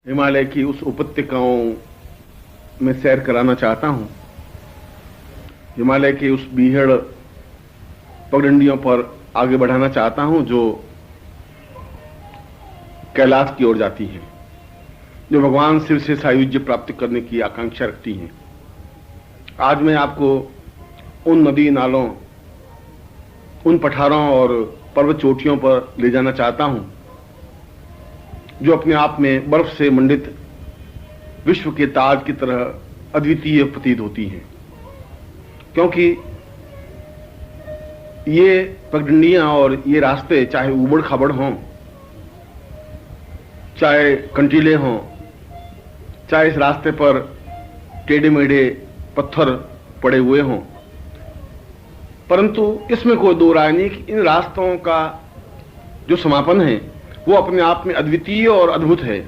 हिमालय की उस उपत्यकाओं में सैर कराना चाहता हूं। हिमालय के उस बीहड़ पगडंडियों पर आगे बढ़ाना चाहता हूं जो कैलाश की ओर जाती हैं, जो भगवान शिव से सायुज्य प्राप्त करने की आकांक्षा रखती हैं। आज मैं आपको उन नदी नालों, उन पठारों और पर्वत चोटियों पर ले जाना चाहता हूं जो अपने आप में बर्फ से मंडित विश्व के ताज की तरह अद्वितीय प्रतीत होती हैं, क्योंकि ये पगडंडियां और ये रास्ते चाहे उबड़ खाबड़ हों, चाहे कंटीले हों, चाहे इस रास्ते पर टेढ़े मेढ़े पत्थर पड़े हुए हों, परंतु इसमें कोई दो राय नहीं कि इन रास्तों का जो समापन है वो अपने आप में अद्वितीय और अद्भुत है,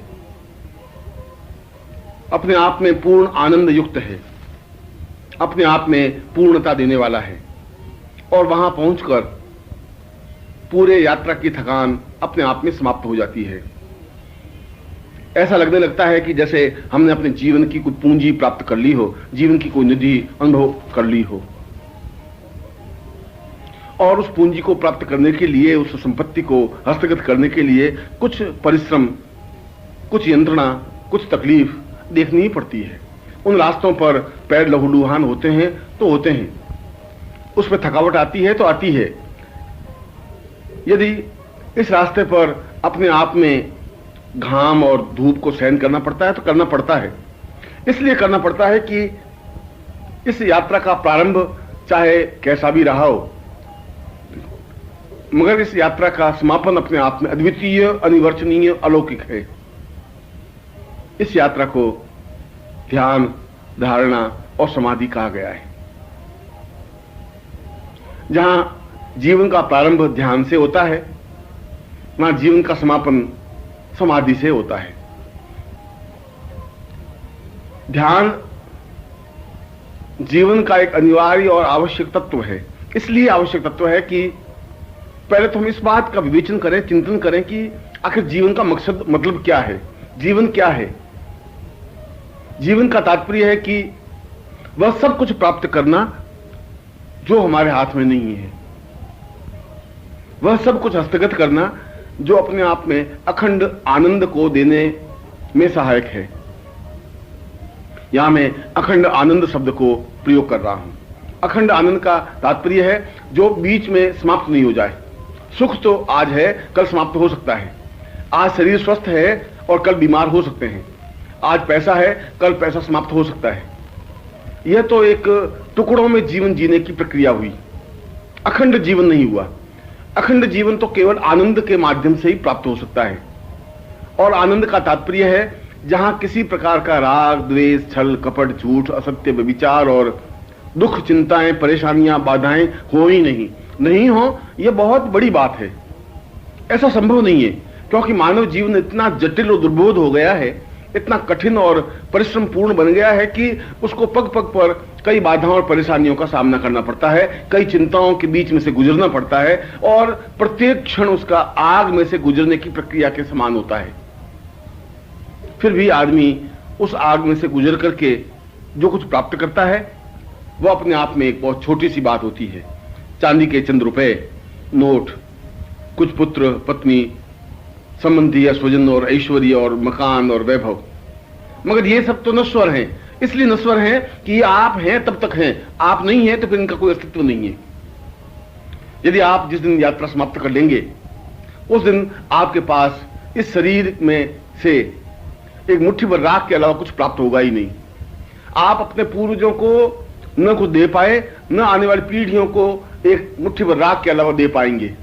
अपने आप में पूर्ण आनंद युक्त है, अपने आप में पूर्णता देने वाला है। और वहां पहुंचकर पूरे यात्रा की थकान अपने आप में समाप्त हो जाती है। ऐसा लगने लगता है कि जैसे हमने अपने जीवन की कोई पूंजी प्राप्त कर ली हो, जीवन की कोई निधि अनुभव कर ली हो, और उस पूंजी को प्राप्त करने के लिए, उस संपत्ति को हस्तगत करने के लिए कुछ परिश्रम, कुछ यंत्रणा, कुछ तकलीफ देखनी ही पड़ती है। उन रास्तों पर पैर लहूलुहान होते हैं तो होते हैं, उस पर थकावट आती है तो आती है। यदि इस रास्ते पर अपने आप में घाम और धूप को सहन करना पड़ता है तो करना पड़ता है। इसलिए करना पड़ता है कि इस यात्रा का प्रारंभ चाहे कैसा भी रहा हो, मगर इस यात्रा का समापन अपने आप में अद्वितीय, अनिवर्चनीय, अलौकिक है। इस यात्रा को ध्यान, धारणा और समाधि कहा गया है। जहां जीवन का प्रारंभ ध्यान से होता है, वहां जीवन का समापन समाधि से होता है। ध्यान जीवन का एक अनिवार्य और आवश्यक तत्व है। इसलिए आवश्यक तत्व है कि पहले तो हम इस बात का विवेचन करें, चिंतन करें कि आखिर जीवन का मकसद, मतलब क्या है, जीवन क्या है। जीवन का तात्पर्य है कि वह सब कुछ प्राप्त करना जो हमारे हाथ में नहीं है, वह सब कुछ हस्तगत करना जो अपने आप में अखंड आनंद को देने में सहायक है। यहां मैं अखंड आनंद शब्द को प्रयोग कर रहा हूं। अखंड आनंद का तात्पर्य है जो बीच में समाप्त नहीं हो जाए। सुख तो आज है, कल समाप्त हो सकता है। आज शरीर स्वस्थ है और कल बीमार हो सकते हैं। आज पैसा है, कल पैसा समाप्त हो सकता है। यह तो एक टुकड़ों में जीवन जीने की प्रक्रिया हुई, अखंड जीवन नहीं हुआ। अखंड जीवन तो केवल आनंद के माध्यम से ही प्राप्त हो सकता है। और आनंद का तात्पर्य है जहां किसी प्रकार का राग, द्वेष, छल, कपट, झूठ, असत्य, व्यभिचार और दुख, चिंताएं, परेशानियां, बाधाएं हो ही नहीं हो, यह बहुत बड़ी बात है। ऐसा संभव नहीं है, क्योंकि मानव जीवन इतना जटिल और दुर्बोध हो गया है, इतना कठिन और परिश्रम पूर्ण बन गया है कि उसको पग पग पर कई बाधाओं और परेशानियों का सामना करना पड़ता है, कई चिंताओं के बीच में से गुजरना पड़ता है, और प्रत्येक क्षण उसका आग में से गुजरने की प्रक्रिया के समान होता है। फिर भी आदमी उस आग में से गुजर करके जो कुछ प्राप्त करता है वह अपने आप में एक बहुत छोटी सी बात होती है। चांदी के चंद रुपए, नोट, कुछ पुत्र, पत्नी, संबंधी या स्वजन और ऐश्वर्य और मकान और वैभव। मगर ये सब तो नश्वर हैं। इसलिए नश्वर हैं कि ये आप हैं तब तक हैं, आप नहीं हैं तो फिर इनका कोई अस्तित्व नहीं है। यदि आप जिस दिन यात्रा समाप्त कर लेंगे उस दिन आपके पास इस शरीर में से एक मुट्ठी भर राख के अलावा कुछ प्राप्त होगा ही नहीं। आप अपने पूर्वजों को न कुछ दे पाए, न आने वाली पीढ़ियों को एक मुट्ठी भर राख के अलावा दे पाएंगे।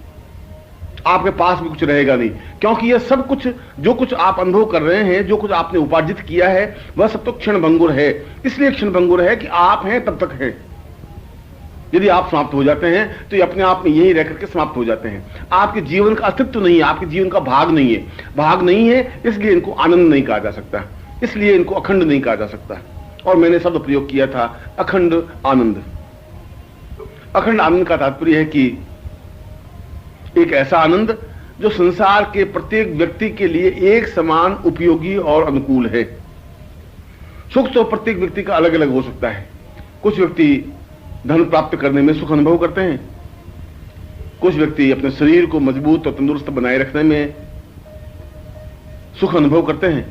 आपके पास भी कुछ रहेगा नहीं, क्योंकि यह सब कुछ, जो कुछ आप अनुभव कर रहे हैं, जो कुछ आपने उपार्जित किया है, वह सब तो क्षण भंगुर है। इसलिए क्षण भंगुर है कि आप हैं तब तक हैं। यदि आप समाप्त हो जाते हैं तो ये अपने आप में यही रह करके समाप्त हो जाते हैं। आपके जीवन का अस्तित्व नहीं है, आपके जीवन का भाग नहीं है। भाग नहीं है, इसलिए इनको आनंद नहीं कहा जा सकता, इसलिए इनको अखंड नहीं कहा जा सकता। और मैंने शब्द प्रयोग किया था अखंड आनंद। अखंड आनंद का तात्पर्य है कि एक ऐसा आनंद जो संसार के प्रत्येक व्यक्ति के लिए एक समान उपयोगी और अनुकूल है। सुख तो प्रत्येक व्यक्ति का अलग अलग हो सकता है। कुछ व्यक्ति धन प्राप्त करने में सुख अनुभव करते हैं, कुछ व्यक्ति अपने शरीर को मजबूत और तंदुरुस्त बनाए रखने में सुख अनुभव करते हैं,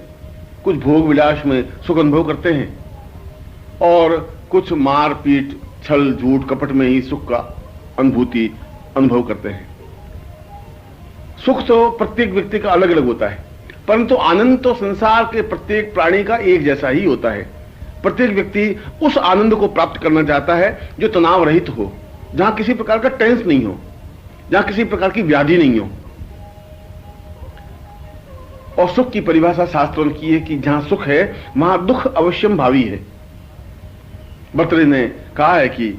कुछ भोग विलास में सुख अनुभव करते हैं, और कुछ मार पीट छल झूठ कपट में ही सुख का अनुभूति अनुभव करते हैं। सुख तो प्रत्येक व्यक्ति का अलग अलग होता है, परंतु आनंद तो संसार के प्रत्येक प्राणी का एक जैसा ही होता है। प्रत्येक व्यक्ति उस आनंद को प्राप्त करना चाहता है जो तनाव रहित हो, जहां किसी प्रकार का टेंस नहीं हो, जहां किसी प्रकार की व्याधि नहीं हो। और सुख की परिभाषा शास्त्रों ने की है कि जहां सुख है वहां दुख अवश्यम भावी है। भर्तृहरि ने कहा है कि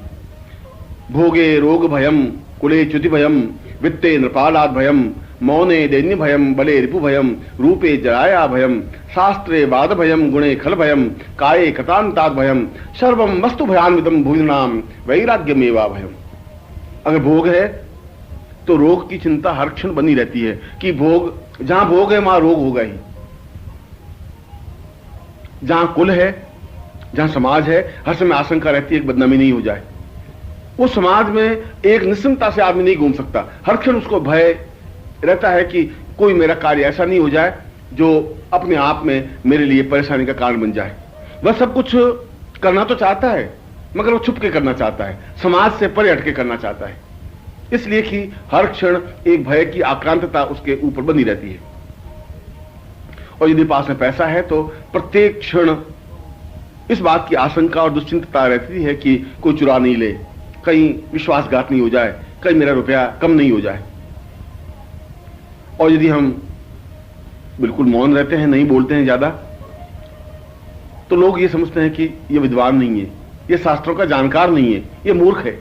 भोगे रोग भयम, कुले च्युति भयम, वित्ते नृपालाद भयम, मौने दैन्य भयम, बले रिपु भयम, रूपे जराया भयम, शास्त्रे वाद भयम, गुणे खल भयम, काये कतांताद भयम, सर्वम वस्तु भयान्वितम भूनाम वैराग्यमेवा भयम। अगर भोग है तो रोग की चिंता हर क्षण बनी रहती है कि भोग, जहां भोग है वहां रोग होगा ही। जहां कुल है, जहां समाज है, हर समय आशंका रहती है कि बदनामी नहीं हो जाए। उस समाज में एक निश्चिंतता से आदमी नहीं घूम सकता, हर क्षण उसको भय रहता है कि कोई मेरा कार्य ऐसा नहीं हो जाए जो अपने आप में मेरे लिए परेशानी का कारण बन जाए। वह सब कुछ करना तो चाहता है मगर वो छुप के करना चाहता है, समाज से परे हट के करना चाहता है, इसलिए कि हर क्षण एक भय की आक्रांतता उसके ऊपर बनी रहती है। और यदि पास में पैसा है तो प्रत्येक क्षण इस बात की आशंका और दुश्चिंतता रहती है कि कोई चुरा नहीं ले, कहीं विश्वासघात नहीं हो जाए, कहीं मेरा रुपया कम नहीं हो जाए। और यदि हम बिल्कुल मौन रहते हैं, नहीं बोलते हैं ज्यादा, तो लोग ये समझते हैं कि ये विद्वान नहीं है, ये शास्त्रों का जानकार नहीं है, ये मूर्ख है।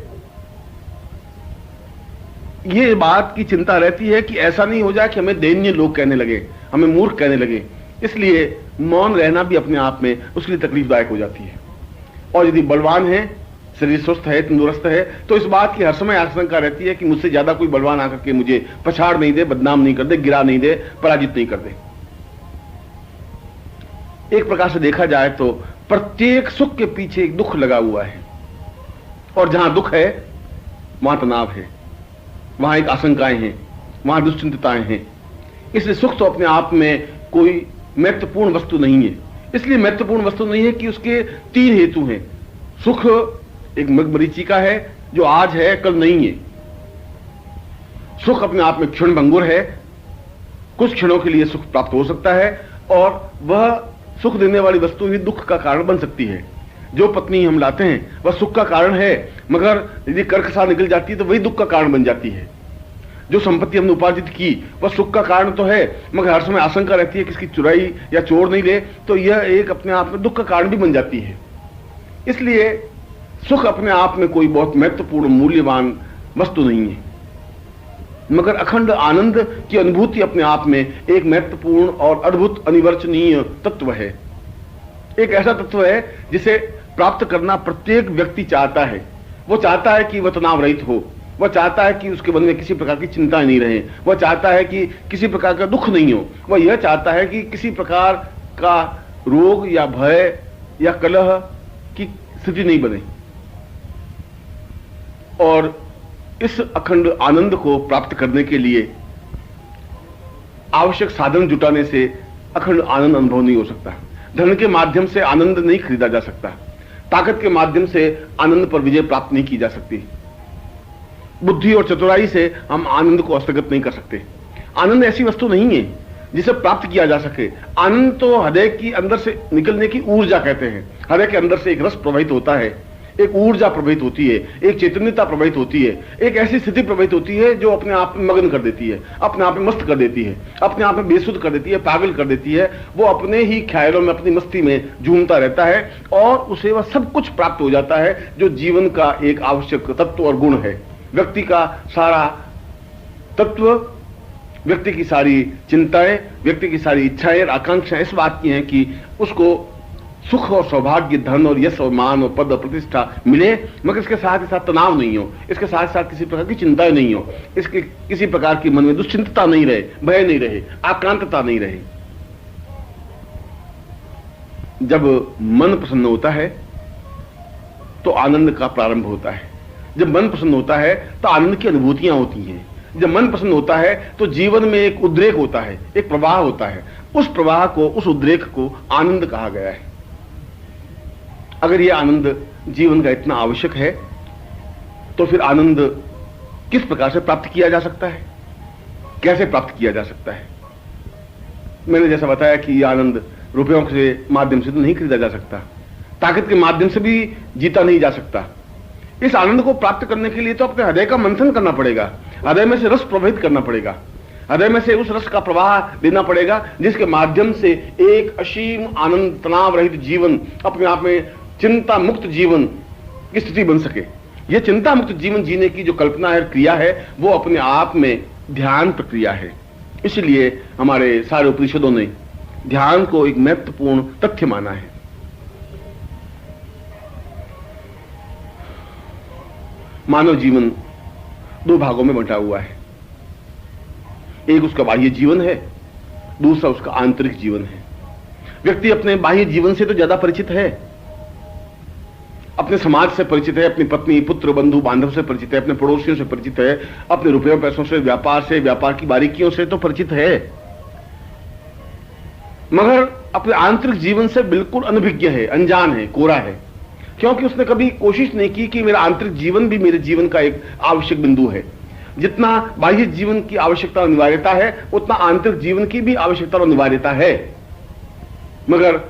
ये बात की चिंता रहती है कि ऐसा नहीं हो जाए कि हमें दैन्य लोग कहने लगे, हमें मूर्ख कहने लगे, इसलिए मौन रहना भी अपने आप में उसके लिए तकलीफदायक हो जाती है। और यदि बलवान है, शरीर स्वस्थ है, तंदुरुस्त है, तो इस बात की हर समय आशंका रहती है कि मुझसे ज्यादा कोई बलवान आकर के मुझे पछाड़ नहीं दे, बदनाम नहीं कर दे, गिरा नहीं दे, पराजित नहीं कर दे। एक प्रकार से देखा जाए तो प्रत्येक सुख के पीछे एक दुख लगा हुआ है, और जहां दुख है वहां तनाव है, वहां एक आशंकाएं हैं, वहां दुश्चिंतताएं हैं। इसलिए सुख तो अपने आप में कोई महत्वपूर्ण वस्तु नहीं है। इसलिए महत्वपूर्ण वस्तु नहीं है कि उसके तीन हेतु हैं। सुख एक मरीचिका है जो आज है कल नहीं है। सुख अपने आप में क्षण भंगुर है, कुछ क्षणों के लिए सुख प्राप्त हो सकता है, और वह सुख देने वाली वस्तु ही दुख का कारण बन सकती है। जो पत्नी हम लाते हैं वह सुख का कारण है, मगर यदि कर्कशा निकल जाती है तो वही दुख का कारण बन जाती है। जो संपत्ति हमने उपार्जित की वह सुख का कारण तो है, मगर हर समय आशंका रहती है कि इसकी चुराई या चोर नहीं ले, तो यह एक अपने आप में दुख का कारण भी बन जाती है। इसलिए सुख अपने आप में कोई बहुत महत्वपूर्ण मूल्यवान वस्तु नहीं है, मगर अखंड आनंद की अनुभूति अपने आप में एक महत्वपूर्ण और अद्भुत अनिवर्चनीय तत्व है। एक ऐसा तत्व है जिसे प्राप्त करना प्रत्येक व्यक्ति चाहता है। वो चाहता है कि वह तनाव रहित हो, वह चाहता है कि उसके मन में किसी प्रकार की चिंता नहीं रहे, वह चाहता है कि किसी प्रकार का दुख नहीं हो, वह यह चाहता है कि किसी प्रकार का रोग या भय या कलह की स्थिति नहीं बने। और इस अखंड आनंद को प्राप्त करने के लिए आवश्यक साधन जुटाने से अखंड आनंद अनुभव नहीं हो सकता। धन के माध्यम से आनंद नहीं खरीदा जा सकता, ताकत के माध्यम से आनंद पर विजय प्राप्त नहीं की जा सकती, बुद्धि और चतुराई से हम आनंद को हस्तगत नहीं कर सकते। आनंद ऐसी वस्तु नहीं है जिसे प्राप्त किया जा सके। आनंद तो हृदय की अंदर से निकलने की ऊर्जा कहते हैं। हृदय के अंदर से एक रस प्रवाहित होता है, एक ऊर्जा प्रवाहित होती है, एक चैतन्यता प्रवाहित होती है, एक ऐसी स्थिति प्रवाहित होती है जो अपने आप में मग्न कर देती है, अपने आप में मस्त कर देती है, अपने आप में बेसुध कर देती है, पागल कर देती है। वो अपने ही ख्यालों में, अपनी मस्ती में झूमता रहता है, और उसे वह सब कुछ प्राप्त हो जाता है जो जीवन का एक आवश्यक तत्व और गुण है। व्यक्ति का सारा तत्व, व्यक्ति की सारी चिंताएं, व्यक्ति की सारी इच्छाएं और आकांक्षाएं इस बात की हैं कि उसको सुख और सौभाग्य, धन और यश और मान और पद और प्रतिष्ठा मिले, मगर इसके साथ ही साथ तनाव नहीं हो, इसके साथ साथ किसी प्रकार की चिंता नहीं हो, इसके किसी प्रकार की मन में दुश्चिंतता नहीं रहे, भय नहीं रहे, आक्रांतता नहीं रहे। जब मन प्रसन्न होता है तो आनंद का प्रारंभ होता है। जब मन प्रसन्न होता है तो आनंद की अनुभूतियां होती हैं। जब मन प्रसन्न होता है तो जीवन में एक उद्रेक होता है, एक प्रवाह होता है। उस प्रवाह को, उस उद्रेक को आनंद कहा गया है। अगर यह आनंद जीवन का इतना आवश्यक है तो फिर आनंद किस प्रकार से प्राप्त किया जा सकता है, कैसे प्राप्त किया जा सकता है? मैंने जैसा बताया कि यह आनंद रुपयों के माध्यम से तो नहीं खरीदा जा सकता, ताकत के माध्यम से भी जीता नहीं जा सकता। इस आनंद को प्राप्त करने के लिए तो अपने हृदय का मंथन करना पड़ेगा, हृदय में से रस प्रवाहित करना पड़ेगा, हृदय में से उस रस का प्रवाह देना पड़ेगा, जिसके माध्यम से एक असीम आनंद, तनाव रहित जीवन, अपने आप में चिंता मुक्त जीवन की स्थिति बन सके। यह चिंता मुक्त जीवन जीने की जो कल्पना है, क्रिया है, वो अपने आप में ध्यान प्रक्रिया है। इसलिए हमारे सारे उपनिषदों ने ध्यान को एक महत्वपूर्ण तथ्य माना है। मानव जीवन दो भागों में बंटा हुआ है। एक उसका बाह्य जीवन है, दूसरा उसका आंतरिक जीवन है। व्यक्ति अपने बाह्य जीवन से तो ज्यादा परिचित है, अपने समाज से परिचित है, अपनी पत्नी, पुत्र, बंधु बांधव से परिचित है, अपने पड़ोसियों से परिचित है, अपने रुपयों पैसों से, व्यापार से, व्यापार की बारीकियों से तो परिचित है, मगर अपने आंतरिक जीवन से बिल्कुल अनभिज्ञ है, अनजान है, कोरा है। क्योंकि उसने कभी कोशिश नहीं की कि मेरा आंतरिक जीवन भी मेरे जीवन का एक आवश्यक बिंदु है। जितना बाह्य जीवन की आवश्यकता और अनिवार्यता है, उतना आंतरिक जीवन की भी आवश्यकता और अनिवार्यता है, मगर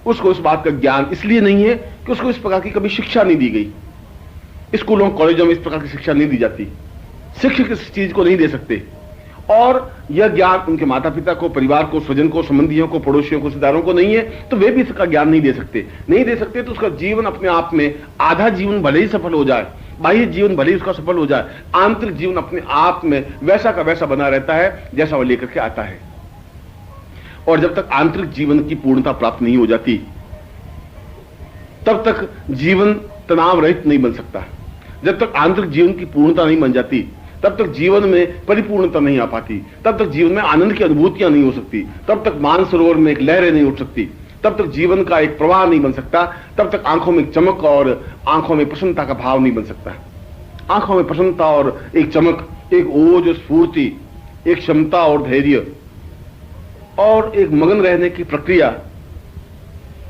उसको इस बात का ज्ञान इसलिए नहीं है कि उसको इस प्रकार की कभी शिक्षा नहीं दी गई। स्कूलों कॉलेजों में इस प्रकार की शिक्षा नहीं दी जाती, शिक्षक इस चीज को नहीं दे सकते, और यह ज्ञान उनके माता पिता को, परिवार को, स्वजन को, संबंधियों को, पड़ोसियों को, रिश्तेदारों को नहीं है, तो वे भी इसका ज्ञान नहीं दे सकते। तो उसका जीवन अपने आप में, आधा जीवन भले ही सफल हो जाए, बाह्य जीवन भले ही उसका सफल हो जाए, आंतरिक जीवन अपने आप में वैसा का वैसा बना रहता है जैसा वह लेकर के आता है। और जब तक आंतरिक जीवन की पूर्णता प्राप्त नहीं हो जाती, तब तक जीवन तनाव रहित नहीं बन सकता। जब तक आंतरिक जीवन की पूर्णता नहीं बन जाती, तब तक जीवन में परिपूर्णता नहीं आ पाती, तब तक जीवन में आनंद की अनुभूतियां नहीं हो सकती, तब तक मानसरोवर में एक लहरें नहीं उठ सकती, तब तक जीवन का एक प्रवाह नहीं बन सकता, तब तक आंखों में चमक और आंखों में प्रसन्नता का भाव नहीं बन सकता। आंखों में प्रसन्नता और एक चमक, एक ओज, स्फूर्ति, एक क्षमता और धैर्य और एक मगन रहने की प्रक्रिया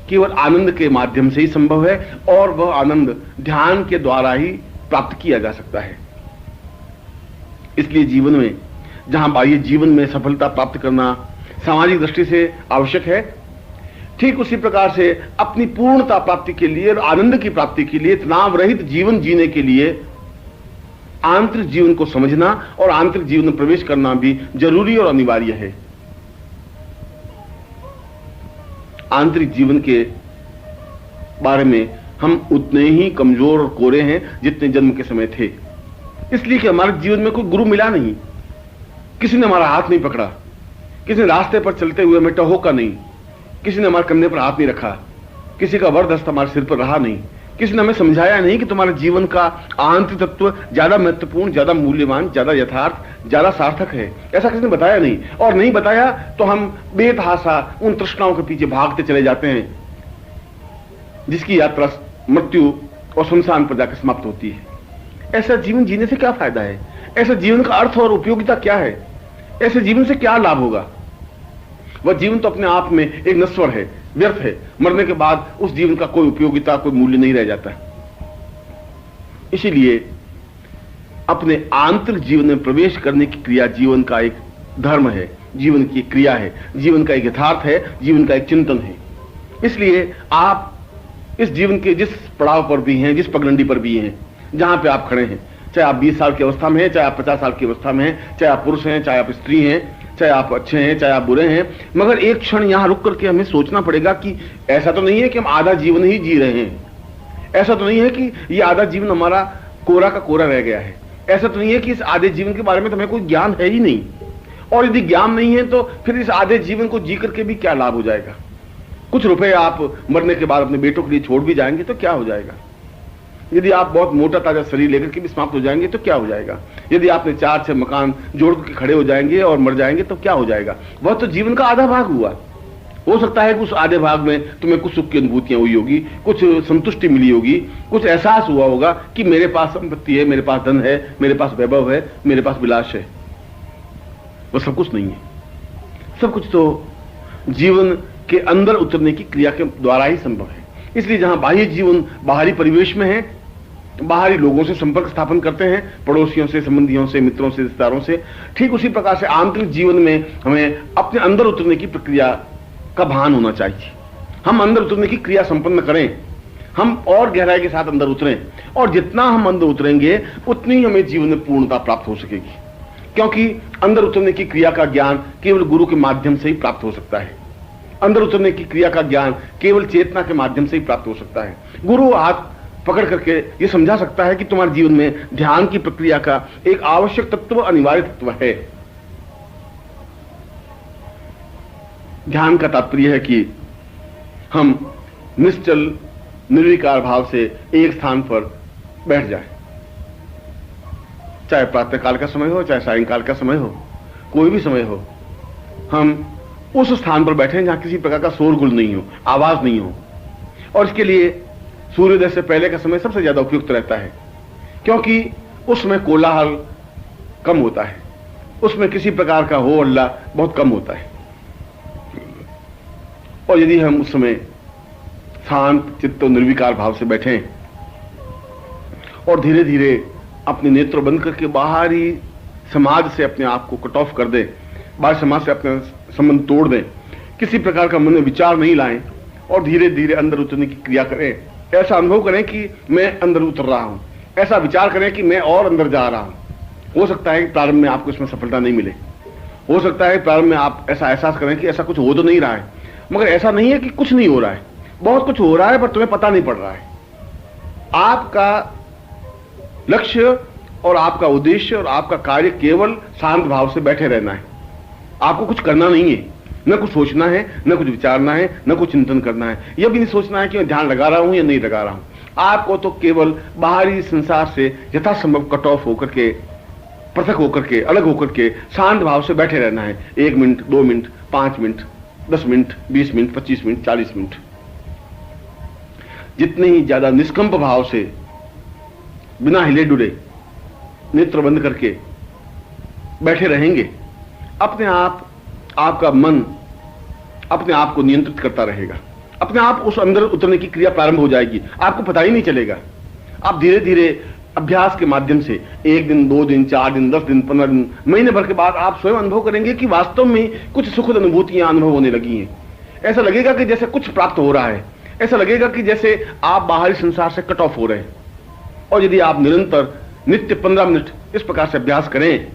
केवल आनंद के माध्यम से ही संभव है, और वह आनंद ध्यान के द्वारा ही प्राप्त किया जा सकता है। इसलिए जीवन में जहां बाह्य जीवन में सफलता प्राप्त करना सामाजिक दृष्टि से आवश्यक है, ठीक उसी प्रकार से अपनी पूर्णता प्राप्ति के लिए और आनंद की प्राप्ति के लिए, तनाव रहित जीवन जीने के लिए आंतरिक जीवन को समझना और आंतरिक जीवन में प्रवेश करना भी जरूरी और अनिवार्य है। आंतरिक जीवन के बारे में हम उतने ही कमजोर और कोरे हैं जितने जन्म के समय थे, इसलिए कि हमारे जीवन में कोई गुरु मिला नहीं, किसी ने हमारा हाथ नहीं पकड़ा, किसी ने रास्ते पर चलते हुए हमें टहोका नहीं, किसी ने हमारे कंधे पर हाथ नहीं रखा, किसी का वरद हस्त हमारे सिर पर रहा नहीं, किसी ने हमें समझाया नहीं कि तुम्हारे जीवन का आंतरिक तत्व ज्यादा महत्वपूर्ण, ज्यादा मूल्यवान, ज्यादा यथार्थ, ज्यादा सार्थक है। ऐसा किसी ने बताया नहीं, और नहीं बताया तो हम बेतहासा उन तृष्णाओं के पीछे भागते चले जाते हैं, जिसकी यात्रा मृत्यु और शमशान पर जाकर समाप्त होती है। ऐसा जीवन जीने से क्या फायदा है? ऐसे जीवन का अर्थ और उपयोगिता क्या है? ऐसे जीवन से क्या लाभ होगा? वह जीवन तो अपने आप में एक नश्वर है, व्यर्थ है। मरने के बाद उस जीवन का कोई उपयोगिता, कोई मूल्य नहीं रह जाता। इसीलिए अपने आंतरिक जीवन में प्रवेश करने की क्रिया जीवन का एक धर्म है, जीवन की क्रिया है, जीवन का एक यथार्थ है, जीवन का एक चिंतन है। इसलिए आप इस जीवन के जिस पड़ाव पर भी हैं, जिस पगडंडी पर भी हैं, जहां पे आप खड़े हैं, चाहे आप 20 साल की अवस्था में हैं, चाहे आप 50 साल की अवस्था में हैं, चाहे आप पुरुष हैं, चाहे आप स्त्री हैं, चाहे आप अच्छे हैं, चाहे आप बुरे हैं, मगर एक क्षण यहां रुक करके हमें सोचना पड़ेगा कि ऐसा तो नहीं है कि हम आधा जीवन ही जी रहे हैं, ऐसा तो नहीं है कि ये आधा जीवन हमारा कोरा का कोरा रह गया है, ऐसा तो नहीं है कि इस आधे जीवन के बारे में तो हमें कोई ज्ञान है ही नहीं, और यदि ज्ञान नहीं है तो फिर इस आधे जीवन को जी करके भी क्या लाभ हो जाएगा? कुछ रुपए आप मरने के बाद अपने बेटों के लिए छोड़ भी जाएंगे तो क्या हो जाएगा? यदि आप बहुत मोटा ताजा शरीर लेकर के भी समाप्त हो जाएंगे तो क्या हो जाएगा? यदि आपने 4-6 मकान जोड़ के खड़े हो जाएंगे और मर जाएंगे तो क्या हो जाएगा? वह तो जीवन का आधा भाग हुआ। हो सकता है कि उस आधे भाग में तुम्हें कुछ सुख की अनुभूतियां हुई होगी, कुछ संतुष्टि मिली होगी, कुछ एहसास हुआ होगा कि मेरे पास संपत्ति है, मेरे पास धन है, मेरे पास वैभव है, मेरे पास विलास है। वह सब कुछ नहीं है। सब कुछ तो जीवन के अंदर उतरने की क्रिया के द्वारा ही संभव है। इसलिए जहां बाह्य जीवन बाहरी परिवेश में है, बाहरी लोगों से संपर्क स्थापन करते हैं, पड़ोसियों से, संबंधियों से, मित्रों से, रिश्तेदारों से, ठीक उसी प्रकार से आंतरिक जीवन में हमें अपने अंदर उतरने की प्रक्रिया का भान होना चाहिए। हम अंदर उतरने की क्रिया संपन्न करें, हम और गहराई के साथ अंदर उतरें, और जितना हम अंदर उतरेंगे उतनी हमें जीवन में पूर्णता प्राप्त हो सकेगी। क्योंकि अंदर उतरने की क्रिया का ज्ञान केवल गुरु के माध्यम से ही प्राप्त हो सकता है। अंदर उतरने की क्रिया का ज्ञान केवल चेतना के माध्यम से ही प्राप्त हो सकता है। गुरु हाथ पकड़ करके ये समझा सकता है कि तुम्हारे जीवन में ध्यान की प्रक्रिया का एक आवश्यक तत्व, अनिवार्य तत्व है। ध्यान का तात्पर्य है कि हम निश्चल निर्विकार भाव से एक स्थान पर बैठ जाएं, चाहे प्रातःकाल का समय हो, चाहे सायंकाल का समय हो, कोई भी समय हो, हम उस स्थान पर बैठे जहां किसी प्रकार का शोरगुल नहीं हो, आवाज नहीं हो। और इसके लिए सूर्योदय से पहले का समय सबसे ज्यादा उपयुक्त रहता है, क्योंकि उसमें कोलाहल कम होता है, उसमें किसी प्रकार का हो हल्ला बहुत कम होता है। और यदि हम उस समय शांत चित्त और निर्विकार भाव से बैठें और धीरे धीरे अपने नेत्र बंद करके बाहरी समाज से अपने आप को कट ऑफ कर दें, बाहरी समाज से अपने संबंध तोड़ दें, किसी प्रकार का मन में विचार नहीं लाएं और धीरे धीरे अंदर उतरने की क्रिया करें, ऐसा अनुभव करें कि मैं अंदर उतर रहा हूं, ऐसा विचार करें कि मैं और अंदर जा रहा हूं। हो सकता है कि प्रारंभ में आपको इसमें सफलता नहीं मिले, हो सकता है प्रारंभ में आप ऐसा एहसास करें कि ऐसा कुछ हो तो नहीं रहा है, मगर ऐसा नहीं है कि कुछ नहीं हो रहा है, बहुत कुछ हो रहा है पर तुम्हें पता नहीं पड़ रहा है। आपका लक्ष्य और आपका उद्देश्य और आपका कार्य केवल शांत भाव से बैठे रहना है। आपको कुछ करना नहीं है, न कुछ सोचना है, न कुछ विचारना है, न कुछ चिंतन करना है। यह भी नहीं सोचना है कि मैं ध्यान लगा रहा हूं या नहीं लगा रहा हूं। आपको तो केवल बाहरी संसार से यथासंभव कट ऑफ होकर के, पृथक होकर के, अलग होकर के शांत भाव से बैठे रहना है। 1 minute, 2 minute, 5 minute, 10 minute, 20 minute, 25 minute, 40 minute. जितने ही ज्यादा निष्कंप भाव से, बिना हिले डुले, नेत्र बंद करके बैठे रहेंगे, अपने आप आपका मन अपने आप को नियंत्रित करता रहेगा। अपने आप उस अंदर उतरने की क्रिया प्रारंभ हो जाएगी, आपको पता ही नहीं चलेगा। आप धीरे धीरे अभ्यास के माध्यम से 1 दिन, 2 दिन, 4 दिन, 10 दिन, 15 दिन, महीने भर के बाद आप स्वयं अनुभव करेंगे कि वास्तव में कुछ सुखद अनुभूतियां अनुभव होने लगी हैं। ऐसा लगेगा कि जैसे कुछ प्राप्त हो रहा है, ऐसा लगेगा कि जैसे आप बाहरी संसार से कट ऑफ हो रहे हैं। और यदि आप निरंतर नित्य 15 मिनट इस प्रकार से अभ्यास करें,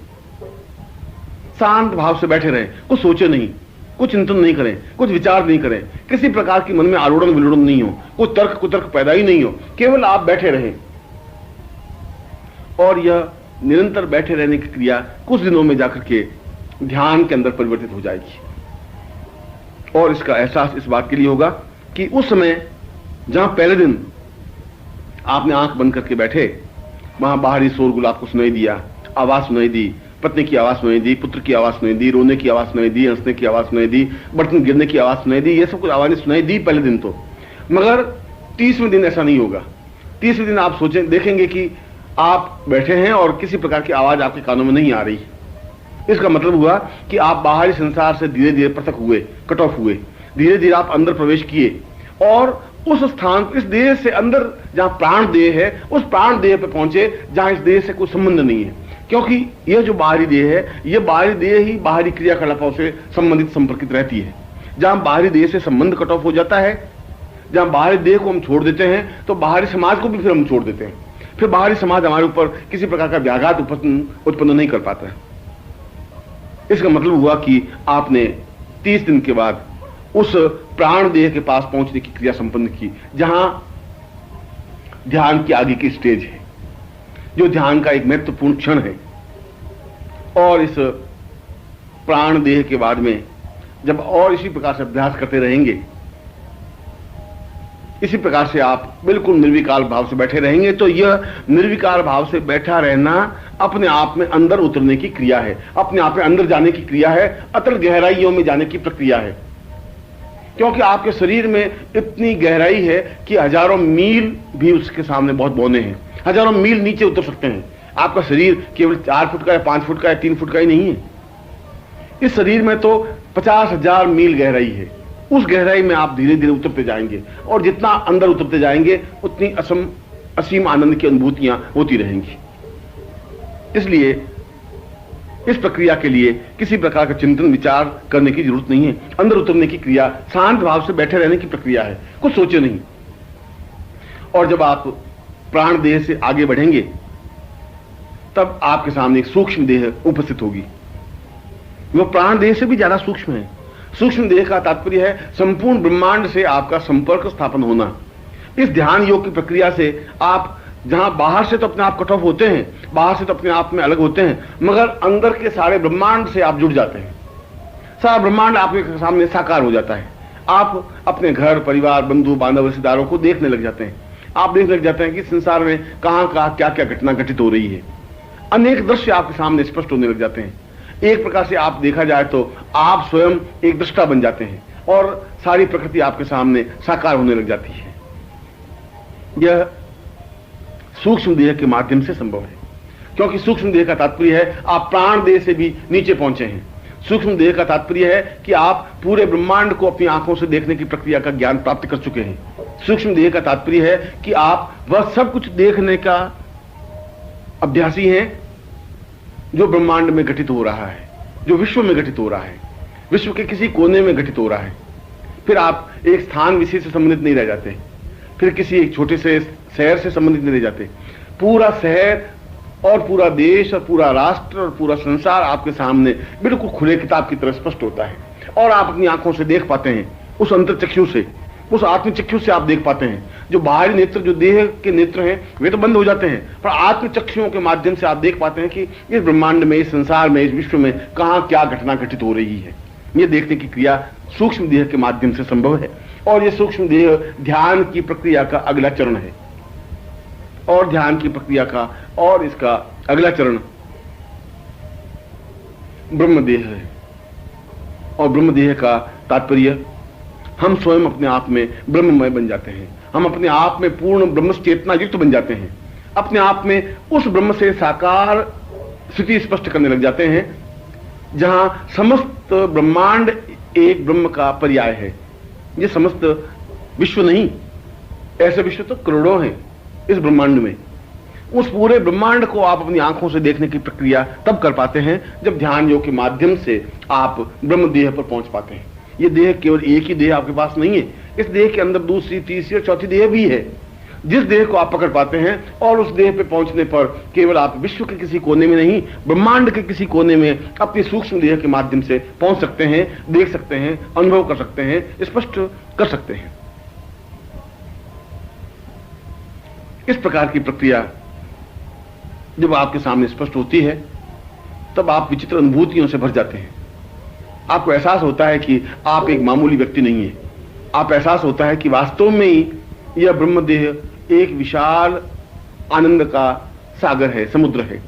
शांत भाव से बैठे रहें, कुछ सोचे नहीं, कुछ चिंतन नहीं करें, कुछ विचार नहीं करें, किसी प्रकार की मन में आलोड़न विलोड़न नहीं हो, कोई तर्क कुतर्क पैदा ही नहीं हो, केवल आप बैठे रहें, और यह निरंतर बैठे रहने की क्रिया कुछ दिनों में जाकर के ध्यान के अंदर परिवर्तित हो जाएगी। और इसका एहसास इस बात के लिए होगा कि उस समय जहां पहले दिन आपने आंख बंद करके बैठे, वहां बाहरी शोरगुल आपको सुनाई दिया, आवाज सुनाई दी, पत्नी की आवाज सुनाई दी, पुत्र की आवाज सुनाई दी, रोने की आवाज सुनाई दी, हंसने की आवाज सुनाई दी, बर्तन गिरने की आवाज सुनाई दी, ये सब कुछ आवाजें सुनाई दी पहले दिन तो। मगर 30वें दिन ऐसा नहीं होगा। 30वें दिन आप सोचें, देखेंगे कि आप बैठे हैं और किसी प्रकार की आवाज आपके कानों में नहीं आ रही। इसका मतलब हुआ कि आप बाहरी संसार से धीरे धीरे पृथक हुए, कट ऑफ हुए, धीरे धीरे आप अंदर प्रवेश किए और उस स्थान, इस देह से अंदर जहां प्राण देह है, उस प्राण देह पे पहुंचे जहां इस देह से कोई संबंध नहीं है। क्योंकि यह जो बाहरी देह है, यह बाहरी देह ही बाहरी क्रियाकलापों से संबंधित संपर्कित रहती है। जहां बाहरी देह से संबंध कट ऑफ हो जाता है, जहां बाहरी देह को हम छोड़ देते हैं, तो बाहरी समाज को भी फिर हम छोड़ देते हैं। फिर बाहरी समाज हमारे ऊपर किसी प्रकार का व्याघात उत्पन्न नहीं कर पाता है। इसका मतलब हुआ कि आपने 30 दिन के बाद उस प्राण देह के पास पहुंचने की क्रिया संपन्न की, जहां ध्यान की आगे की स्टेज है, जो ध्यान का एक महत्वपूर्ण क्षण है। और इस प्राण देह के बाद में जब और इसी प्रकार से अभ्यास करते रहेंगे इसी प्रकार से आप बिल्कुल निर्विकार भाव से बैठे रहेंगे तो यह निर्विकार भाव से बैठा रहना अपने आप में अंदर उतरने की क्रिया है, अपने आप में अंदर जाने की क्रिया है, अतल गहराइयों में जाने की प्रक्रिया है। क्योंकि आपके शरीर में इतनी गहराई है कि हजारों मील भी उसके सामने बहुत बौने हैं, हजारों मील नीचे उतर सकते हैं। आपका शरीर केवल 4 फुट का या 5 फुट का या 3 फुट का ही नहीं है, इस शरीर में तो 50,000 मील गहराई है। उस गहराई में आप धीरे धीरे उतरते जाएंगे और जितना अंदर उतरते जाएंगे उतनी असीम आनंद की अनुभूतियां होती रहेंगी। इसलिए इस प्रक्रिया के लिए किसी प्रकार का चिंतन विचार करने की जरूरत नहीं है। अंदर उतरने की क्रिया शांत भाव से बैठे रहने की प्रक्रिया है, कुछ सोचे नहीं। और जब आप प्राण देह से आगे बढ़ेंगे तब आपके सामने एक सूक्ष्म देह उपस्थित होगी। वह प्राण देह से भी ज्यादा सूक्ष्म है। सूक्ष्म देह का तात्पर्य है संपूर्ण ब्रह्मांड से आपका संपर्क स्थापन होना। इस ध्यान योग की प्रक्रिया से आप जहां बाहर से तो अपने आप कट ऑफ होते हैं, बाहर से तो अपने आप में अलग होते हैं, मगर अंदर के सारे ब्रह्मांड से आप जुड़ जाते हैं। सारा ब्रह्मांड आपके सामने साकार हो जाता है। आप अपने घर परिवार बंधु बांधव रिश्तेदारों को देखने लग जाते हैं। आप देखने लग जाते हैं कि संसार में कहां कहां क्या क्या घटना घटित हो रही है। अनेक दृश्य आपके सामने स्पष्ट होने लग जाते हैं। एक प्रकार से आप देखा जाए तो आप स्वयं एक दृष्टा बन जाते हैं और सारी प्रकृति आपके सामने साकार होने लग जाती है। यह सूक्ष्म देह के माध्यम से संभव है, क्योंकि सूक्ष्म देह का तात्पर्य है आप प्राण देह से भी नीचे पहुंचे हैं। सूक्ष्म देह का तात्पर्य है कि आप पूरे ब्रह्मांड को अपनी आंखों से देखने की प्रक्रिया का ज्ञान प्राप्त कर चुके हैं। सूक्ष्म देह का तात्पर्य है कि आप वह सब कुछ देखने का अभ्यासी हैं जो ब्रह्मांड में घटित हो रहा है, जो विश्व में घटित हो रहा है, विश्व के किसी कोने में घटित हो रहा है। फिर आप एक स्थान विशेष से संबंधित नहीं रह जाते, फिर किसी एक छोटे से शहर से संबंधित नहीं रह जाते। पूरा शहर और पूरा देश और पूरा राष्ट्र और पूरा संसार आपके सामने बिल्कुल खुले किताब की तरह स्पष्ट होता है और आप अपनी आंखों से देख पाते हैं। उस अंतर्चक्षु से, उस आत्मचक्षु से आप देख पाते हैं। जो बाहरी नेत्र, जो देह के नेत्र हैं, वे तो बंद हो जाते हैं, पर आत्मचक्षुओं के माध्यम से आप देख पाते हैं कि इस ब्रह्मांड में, इस संसार में, इस विश्व में कहां क्या घटना घटित हो रही है। यह देखने की क्रिया सूक्ष्म देह के माध्यम से संभव है और यह सूक्ष्म देह ध्यान की प्रक्रिया का अगला चरण है। और ध्यान की प्रक्रिया का और इसका अगला चरण ब्रह्मदेह है। और ब्रह्मदेह का तात्पर्य हम स्वयं अपने आप में ब्रह्ममय बन जाते हैं। हम अपने आप में पूर्ण ब्रह्म चेतना युक्त बन जाते हैं। अपने आप में उस ब्रह्म से साकार स्थिति स्पष्ट करने लग जाते हैं जहां समस्त ब्रह्मांड एक ब्रह्म का पर्याय है। ये समस्त विश्व नहीं, ऐसे विश्व तो करोड़ों हैं इस ब्रह्मांड में। उस पूरे ब्रह्मांड को आप अपनी आंखों से देखने की प्रक्रिया तब कर पाते हैं जब ध्यान योग के माध्यम से आप ब्रह्म देह पर पहुंच पाते हैं। ये देह केवल एक ही देह आपके पास नहीं है, इस देह के अंदर दूसरी, तीसरी और चौथी देह भी है। जिस देह को आप पकड़ पाते हैं और उस देह पे पहुंचने पर केवल आप विश्व के किसी कोने में नहीं, ब्रह्मांड के किसी कोने में अपनी सूक्ष्म देह के माध्यम से पहुंच सकते हैं, देख सकते हैं, अनुभव कर सकते हैं, स्पष्ट कर सकते हैं। इस प्रकार की प्रक्रिया जब आपके सामने स्पष्ट होती है तब आप विचित्र अनुभूतियों से भर जाते हैं। आपको एहसास होता है कि आप एक मामूली व्यक्ति नहीं है। आप एहसास होता है कि वास्तव में ही यह ब्रह्मदेह एक विशाल आनंद का सागर है, समुद्र है,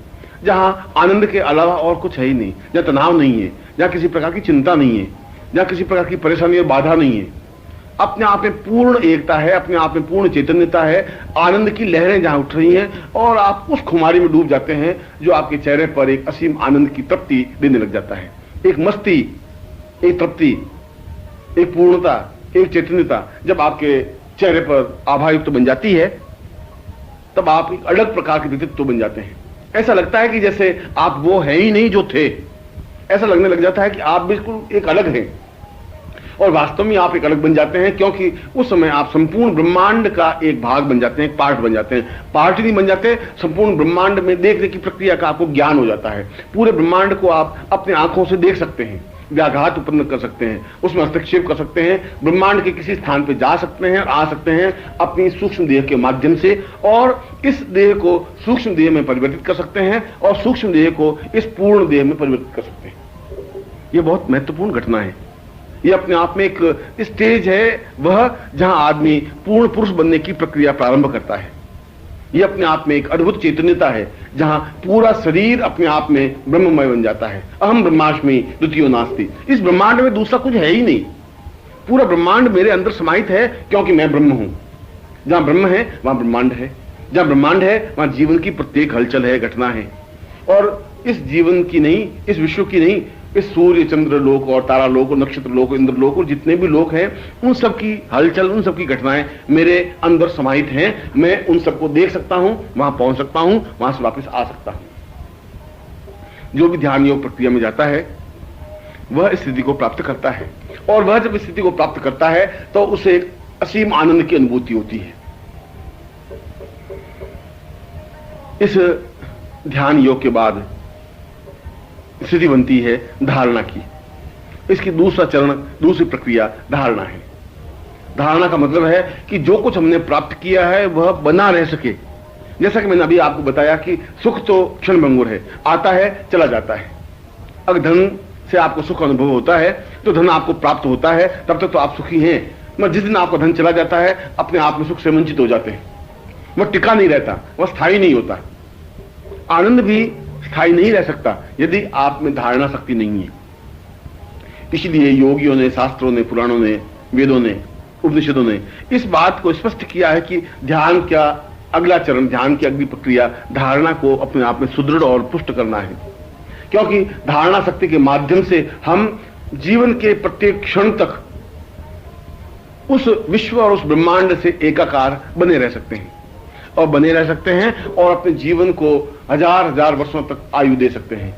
जहां आनंद के अलावा और कुछ है ही नहीं, जहां तनाव नहीं है, जहां किसी प्रकार की चिंता नहीं है, जहां किसी प्रकार की परेशानी और बाधा नहीं है। अपने आप में पूर्ण एकता है, अपने आप में पूर्ण चैतन्यता है, आनंद की लहरें जहां उठ रही हैं और आप उस खुमारी में डूब जाते हैं जो आपके चेहरे पर एक असीम आनंद की तृप्ति देने लग जाता है। एक मस्ती, एक तृप्ति, एक पूर्णता, एक चैतन्यता जब आपके चेहरे पर आभायुक्त बन जाती है तब आप एक अलग प्रकार के व्यक्तित्व बन जाते हैं। ऐसा लगता है कि जैसे आप वो है ही नहीं जो थे। ऐसा लगने लग जाता है कि आप बिल्कुल एक अलग हैं और वास्तव में आप एक अलग बन जाते हैं, क्योंकि उस समय आप संपूर्ण ब्रह्मांड का एक भाग बन जाते हैं, एक पार्ट बन जाते हैं। पार्ट ही नहीं बन जाते, संपूर्ण ब्रह्मांड में देखने की प्रक्रिया का आपको ज्ञान हो जाता है। पूरे ब्रह्मांड को आप अपने आंखों से देख सकते हैं, व्याघात उत्पन्न कर सकते हैं, उसमें हस्तक्षेप कर सकते हैं, ब्रह्मांड के किसी स्थान पर जा सकते हैं और आ सकते हैं अपनी सूक्ष्म देह के माध्यम से, और इस देह को सूक्ष्म देह में परिवर्तित कर सकते हैं और सूक्ष्म देह को इस पूर्ण देह में परिवर्तित कर सकते हैं। यह बहुत महत्वपूर्ण घटना है। ये अपने आप में एक स्टेज है, वह जहां आदमी पूर्ण पुरुष बनने की प्रक्रिया प्रारंभ करता है। ये अपने आप में एक अद्भुत चैतन्यता है जहां पूरा शरीर अपने आप में ब्रह्ममय बन जाता है। अहम ब्रह्मास्मि द्वितीयो नास्ति। इस ब्रह्मांड में दूसरा कुछ है ही नहीं, पूरा ब्रह्मांड मेरे अंदर समाहित है, क्योंकि मैं ब्रह्म हूं। जहां ब्रह्म है वहां ब्रह्मांड है, जहां ब्रह्मांड है वहां जीवन की प्रत्येक हलचल है, घटना है। और इस जीवन की नहीं, इस विश्व की नहीं, इस सूर्य चंद्र लोक और तारा लोक और नक्षत्र लोक और इंद्र लोक और जितने भी लोक हैं, उन सब की हलचल, उन सब की घटनाएं मेरे अंदर समाहित हैं। मैं उन सबको देख सकता हूं, वहां पहुंच सकता हूं, वहां से वापस आ सकता हूं। जो भी ध्यान योग प्रक्रिया में जाता है वह इस स्थिति को प्राप्त करता है, और वह जब इस स्थिति को प्राप्त करता है तो उसे एक असीम आनंद की अनुभूति होती है। इस ध्यान योग के बाद स्थिति बनती है धारणा की। इसकी दूसरा चरण, दूसरी प्रक्रिया धारणा है। धारणा का मतलब है कि जो कुछ हमने प्राप्त किया है वह बना रह सके। जैसा कि मैंने अभी आपको बताया कि सुख तो क्षणभंगुर है, आता है चला जाता है। अगर धन से आपको सुख अनुभव होता है तो धन आपको प्राप्त होता है, तब तक तो आप सुखी हैं। मगर जिस दिन आपका धन चला जाता है अपने आप में सुख से वंचित हो जाते हैं। वह टिका नहीं रहता, वह स्थायी नहीं होता। आनंद भी स्थायी नहीं रह सकता यदि आप में धारणा शक्ति नहीं है। इसलिए योगियों ने, शास्त्रों ने, पुराणों ने, वेदों ने, उपनिषदों ने इस बात को स्पष्ट किया है कि ध्यान का अगला चरण, ध्यान की अगली प्रक्रिया धारणा को अपने आप में सुदृढ़ और पुष्ट करना है। क्योंकि धारणा शक्ति के माध्यम से हम जीवन के प्रत्येक क्षण तक उस विश्व और उस ब्रह्मांड से एकाकार बने रह सकते हैं, और बने रह सकते हैं और अपने जीवन को हजार हजार वर्षों तक आयु दे सकते हैं।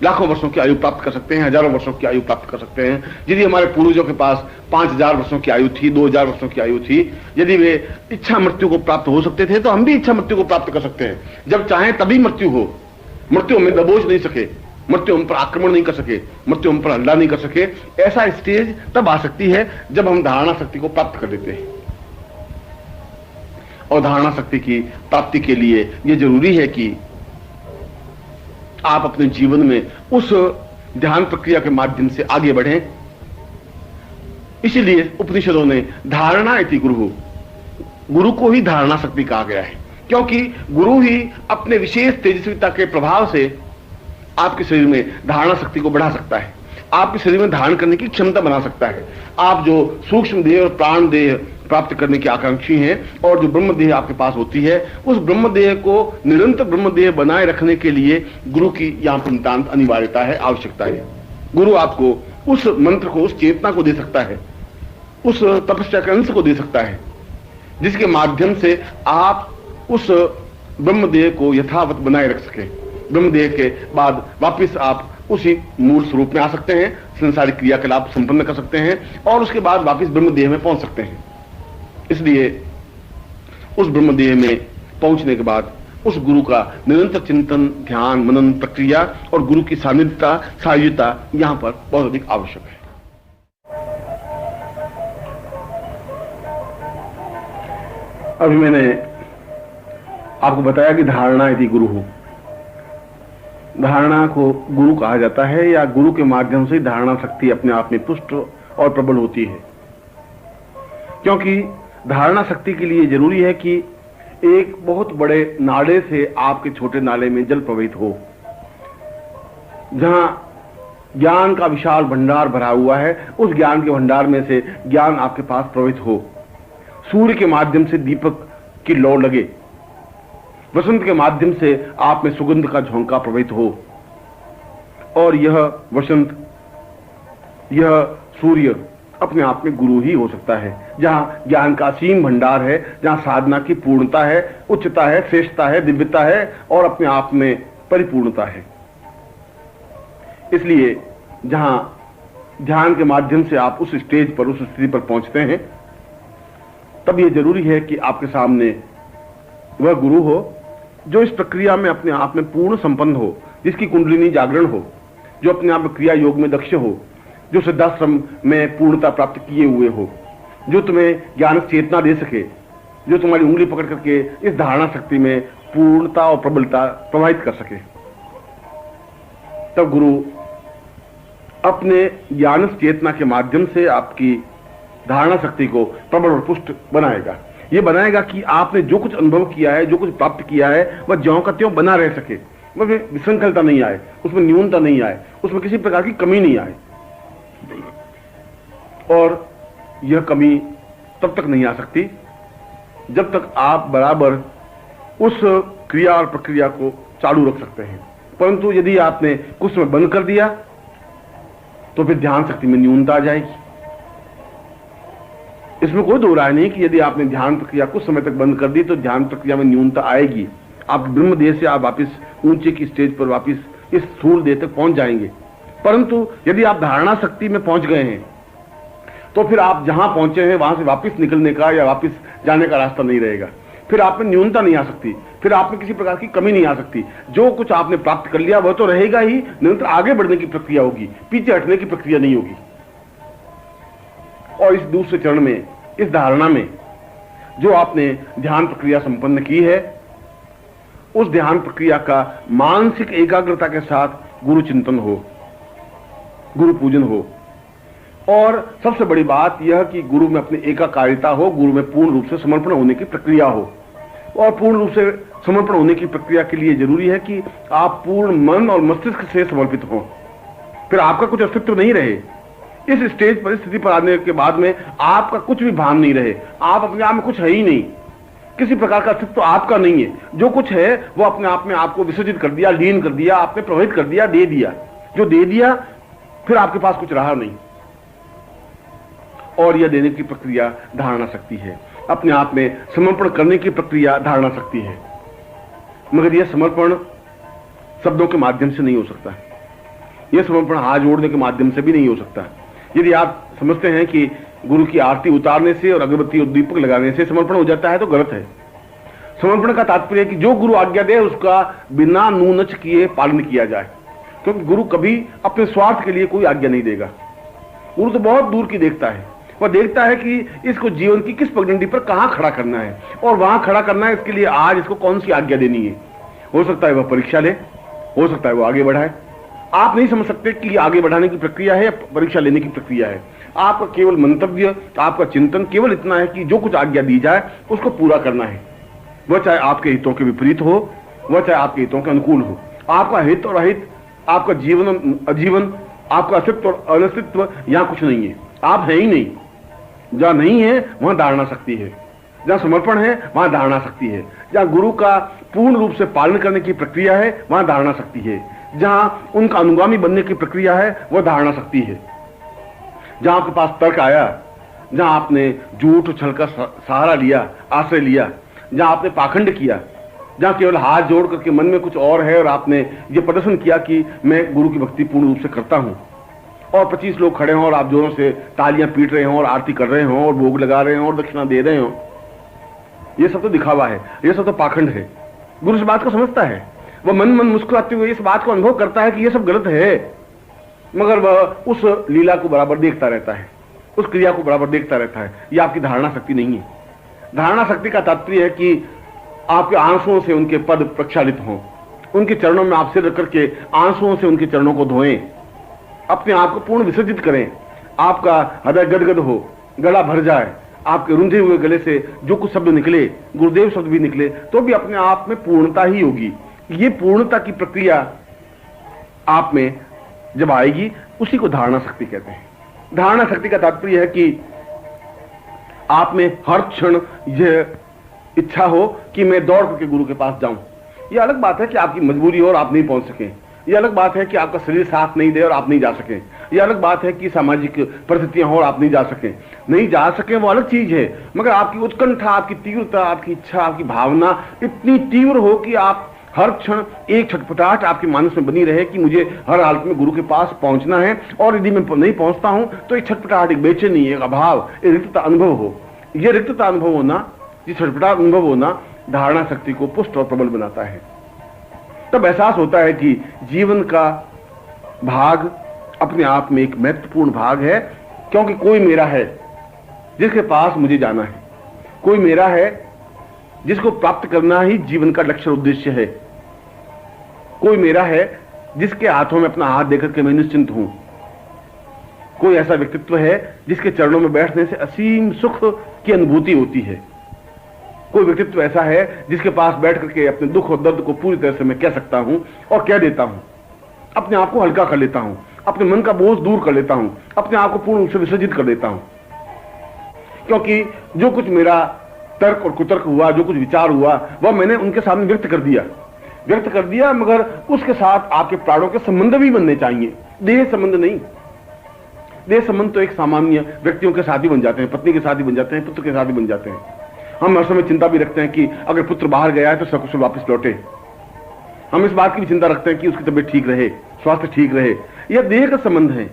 लाखों वर्षों की आयु प्राप्त कर सकते हैं, हजारों वर्षों की आयु प्राप्त कर सकते हैं। यदि हमारे पूर्वजों के पास 5000 वर्षों की आयु थी, 2000 वर्षों की आयु थी, यदि वे इच्छा मृत्यु को प्राप्त हो सकते थे तो हम भी इच्छा मृत्यु को प्राप्त कर सकते हैं। जब चाहें तभी मृत्यु हो। मृत्यु हमें दबोच नहीं सके, मृत्यु हम पर आक्रमण नहीं कर सके, मृत्यु हम पर हल्ला नहीं कर सके। ऐसा स्टेज तब आ सकती है जब हम धारणा शक्ति को प्राप्त कर लेते हैं। और धारणा शक्ति की प्राप्ति के लिए यह जरूरी है कि आप अपने जीवन में उस ध्यान प्रक्रिया के माध्यम से आगे बढ़ें। इसीलिए उपनिषदों ने धारणा इति गुरु, गुरु को ही धारणा शक्ति कहा गया है, क्योंकि गुरु ही अपने विशेष तेजस्विता के प्रभाव से आपके शरीर में धारणा शक्ति को बढ़ा सकता है, आपके शरीर में धारण करने की क्षमता बना सकता है। आप जो सूक्ष्म देह और प्राण देह प्राप्त करने की आकांक्षी हैं, और जो ब्रह्म देह आपके पास होती है, उस ब्रह्म देह को निरंतर ब्रह्म देह बनाए रखने के लिए गुरु की यहां पर नितांत अनिवार्यता है, आवश्यकता है। गुरु आपको उस मंत्र को, उस चेतना को दे सकता है, उस तपस्या के अंश को दे सकता है, जिसके माध्यम से आप उस ब्रह्म देह को यथावत बनाए रख सके। ब्रह्म देह के बाद वापिस आप उसी मूल स्वरूप में आ सकते हैं, संसारिक क्रियाकलाप संपन्न कर सकते हैं, और उसके बाद वापिस ब्रह्म देह में पहुंच सकते हैं। इसलिए उस ब्रह्म देह में पहुंचने के बाद उस गुरु का निरंतर चिंतन, ध्यान, मनन प्रक्रिया और गुरु की सानिध्यता, सायुज्यता यहां पर बहुत अधिक आवश्यक है। अभी मैंने आपको बताया कि धारणा यदि गुरु हो, धारणा को गुरु कहा जाता है, या गुरु के माध्यम से धारणा शक्ति अपने आप में पुष्ट और प्रबल होती है। क्योंकि धारणा शक्ति के लिए जरूरी है कि एक बहुत बड़े नाले से आपके छोटे नाले में जल प्रवाहित हो, जहां ज्ञान का विशाल भंडार भरा हुआ है, उस ज्ञान के भंडार में से ज्ञान आपके पास प्रवाहित हो। सूर्य के माध्यम से दीपक की लौ लगे, वसंत के माध्यम से आप में सुगंध का झोंका प्रवाहित हो, और यह वसंत, यह सूर्य अपने आप में गुरु ही हो सकता है। जहां ज्ञान का असीम भंडार है, जहां साधना की पूर्णता है, उच्चता है, श्रेष्ठता है, दिव्यता है, और अपने आप में परिपूर्णता है। इसलिए जहां ध्यान के माध्यम से आप उस स्टेज पर, उस स्थिति पर पहुंचते हैं, तब यह जरूरी है कि आपके सामने वह गुरु हो जो इस प्रक्रिया में अपने आप में पूर्ण संपन्न हो, जिसकी कुंडलिनी जागरण हो, जो अपने आप में क्रिया योग में दक्ष हो, जो सिद्धाश्रम में पूर्णता प्राप्त किए हुए हो, जो तुम्हें ज्ञान चेतना दे सके, जो तुम्हारी उंगली पकड़ करके इस धारणा शक्ति में पूर्णता और प्रबलता प्रवाहित कर सके। तब गुरु अपने ज्ञान चेतना के माध्यम से आपकी धारणा शक्ति को प्रबल और पुष्ट बनाएगा। ये बनाएगा कि आपने जो कुछ अनुभव किया है, जो कुछ प्राप्त किया है, वह ज्यों का त्यों बना रह सके, वह विसंकलता नहीं आए, उसमें न्यूनता नहीं आए, उसमें किसी प्रकार की कमी नहीं आए। और यह कमी तब तक नहीं आ सकती जब तक आप बराबर उस क्रिया और प्रक्रिया को चालू रख सकते हैं। परंतु यदि आपने कुछ समय बंद कर दिया तो फिर ध्यान शक्ति में न्यूनता आ जाएगी। इसमें कोई दो राय नहीं कि यदि आपने ध्यान प्रक्रिया कुछ समय तक बंद कर दी तो ध्यान प्रक्रिया में न्यूनता आएगी। आप ब्रह्म देह से आप वापिस ऊंचे की स्टेज पर वापिस इस स्थूल देह तक पहुंच जाएंगे। परंतु यदि आप धारणा शक्ति में पहुंच गए हैं तो फिर आप जहां पहुंचे हैं वहां से वापस निकलने का या वापस जाने का रास्ता नहीं रहेगा। फिर आप में न्यूनता नहीं आ सकती, फिर आप में किसी प्रकार की कमी नहीं आ सकती। जो कुछ आपने प्राप्त कर लिया वह तो रहेगा ही, निरंतर आगे बढ़ने की प्रक्रिया होगी, पीछे हटने की प्रक्रिया नहीं होगी। और इस दूसरे चरण में, इस धारणा में जो आपने ध्यान प्रक्रिया संपन्न की है, उस ध्यान प्रक्रिया का मानसिक एकाग्रता के साथ गुरु चिंतन हो, गुरु पूजन हो। और सबसे बड़ी बात यह कि गुरु में अपनी एकाकारिता हो, गुरु में पूर्ण रूप से समर्पण होने की प्रक्रिया हो। और पूर्ण रूप से समर्पण होने की प्रक्रिया के लिए जरूरी है कि आप पूर्ण मन और मस्तिष्क से समर्पित हों, फिर आपका कुछ अस्तित्व नहीं रहे। इस स्टेज पर, स्थिति पर आने के बाद में आपका कुछ भी भान नहीं रहे, आप अपने आप में कुछ है ही नहीं, किसी प्रकार का अस्तित्व आपका नहीं है। जो कुछ है वो अपने आप में आपको विसर्जित कर दिया, लीन कर दिया, आपने प्रभावित कर दिया, दे दिया। जो दे दिया फिर आपके पास कुछ रहा नहीं। और यह देने की प्रक्रिया धारणा शक्ति है, अपने आप में समर्पण करने की प्रक्रिया धारणा शक्ति है। मगर यह समर्पण शब्दों के माध्यम से नहीं हो सकता, यह समर्पण हाथ जोड़ने के माध्यम से भी नहीं हो सकता। यदि आप समझते हैं कि गुरु की आरती उतारने से और अगरबत्ती और दीपक लगाने से समर्पण हो जाता है तो गलत है। समर्पण का तात्पर्य है कि जो गुरु आज्ञा दे उसका बिना नूनच किए पालन किया जाए, क्योंकि गुरु कभी अपने स्वार्थ के लिए कोई आज्ञा नहीं देगा। गुरु तो बहुत दूर की देखता है, वह देखता है कि इसको जीवन की किस पगडंडी पर कहां खड़ा करना है और वहां खड़ा करना है, इसके लिए आज इसको कौन सी आज्ञा देनी है। हो सकता है वह परीक्षा ले, हो सकता है वह आगे बढ़ाए। आप नहीं समझ सकते कि आगे बढ़ाने की प्रक्रिया है या परीक्षा लेने की प्रक्रिया है। आपका केवल मंतव्य, आपका चिंतन केवल इतना है कि जो कुछ आज्ञा दी जाए उसको पूरा करना है, वह चाहे आपके हितों के विपरीत हो, वह चाहे आपके हितों के अनुकूल हो। आपका हित और अहित, आपका जीवन और अजीवन, आपका अस्तित्व और अनस्तित्व यहां कुछ नहीं है, आप है ही नहीं। जहां नहीं है वहां धारणा शक्ति है, जहां समर्पण है वहां धारणा शक्ति है, जहां गुरु का पूर्ण रूप से पालन करने की प्रक्रिया है वहां धारणा शक्ति है, जहां उनका अनुगामी बनने की प्रक्रिया है वह धारणा शक्ति है। जहां आपके पास तर्क आया, जहां आपने झूठ और छल का सहारा लिया, आश्रय लिया, जहां आपने पाखंड किया, जहां केवल हाथ जोड़ करके मन में कुछ और है और आपने ये प्रदर्शन किया कि मैं गुरु की भक्ति पूर्ण रूप से करता हूं, और 25 लोग खड़े हों और आप जोरों से तालियां पीट रहे हों और आरती कर रहे हों और भोग लगा रहे हों और दक्षिणा दे रहे हों, ये सब तो दिखावा है, ये सब तो पाखंड है। गुरु इस बात को समझता है, वह मन मन मुस्कुराते हुए इस बात को अनुभव करता है कि ये सब गलत है, मगर वह उस लीला को बराबर देखता रहता है, उस क्रिया को बराबर देखता रहता है। ये आपकी धारणा शक्ति नहीं है। धारणा शक्ति का तात्पर्य है कि आपके आंसुओं से उनके पद प्रक्षालित हों, उनके चरणों में आप सिर रख करके आंसुओं से उनके चरणों को धोएं, अपने आप को पूर्ण विसर्जित करें, आपका हृदय गदगद हो, गला भर जाए, आपके रुंधे हुए गले से जो कुछ शब्द निकले, गुरुदेव शब्द भी निकले, तो भी अपने आप में पूर्णता ही होगी। ये पूर्णता की प्रक्रिया आप में जब आएगी उसी को धारणा शक्ति कहते हैं। धारणा शक्ति का तात्पर्य है कि आप में हर क्षण यह इच्छा हो कि मैं दौड़ करके गुरु के पास जाऊं। यह अलग बात है कि आपकी मजबूरी हो और आप नहीं पहुंच सकें, यह अलग बात है कि आपका शरीर साथ नहीं दे और आप नहीं जा सकें, यह अलग बात है कि सामाजिक परिस्थितियां हो और आप नहीं जा सकें, वो अलग चीज है। मगर आपकी उत्कंठा, आपकी तीव्रता, आपकी इच्छा, आपकी भावना इतनी तीव्र हो कि आप हर क्षण एक छटपटाहट आपके मानस में बनी रहे कि मुझे हर हालत में गुरु के पास पहुंचना है, और यदि मैं नहीं पहुंचता हूं तो एक छटपटाहट, एक बेचैनी, एक अभाव, एक रिक्तता अनुभव हो। यह रिक्तता अनुभव होना, ये छटपटाहट अनुभव होना धारणा शक्ति को पुष्ट और प्रबल बनाता है। तब एहसास होता है कि जीवन का भाग अपने आप में एक महत्वपूर्ण भाग है, क्योंकि कोई मेरा है जिसके पास मुझे जाना है, कोई मेरा है जिसको प्राप्त करना ही जीवन का लक्ष्य उद्देश्य है, कोई मेरा है जिसके हाथों में अपना हाथ देकर के मैं निश्चिंत हूं, कोई ऐसा व्यक्तित्व है जिसके चरणों में बैठने से असीम सुख की अनुभूति होती है। कोई व्यक्तित्व ऐसा है जिसके पास बैठ करके अपने दुख और दर्द को पूरी तरह से मैं कह सकता हूं और कह देता हूं, अपने आप को हल्का कर लेता हूं, अपने मन का बोझ दूर कर लेता हूं, अपने आप को पूर्ण रूप से विसर्जित कर देता हूं। क्योंकि जो कुछ मेरा तर्क और कुतर्क हुआ, जो कुछ विचार हुआ, वह मैंने उनके सामने व्यक्त कर दिया, मगर उसके साथ आपके प्राणों के संबंध भी बनने चाहिए, देह संबंध नहीं। देह संबंध तो एक सामान्य व्यक्तियों के साथ ही बन जाते हैं, पत्नी के साथ ही बन जाते हैं, पुत्र के साथ ही बन जाते हैं। हम हर समय चिंता भी रखते हैं कि अगर पुत्र बाहर गया है तो सकुशल वापस लौटे। हम इस बात की भी चिंता रखते हैं कि उसकी तबीयत ठीक रहे, स्वास्थ्य ठीक रहे। यह देह का संबंध है।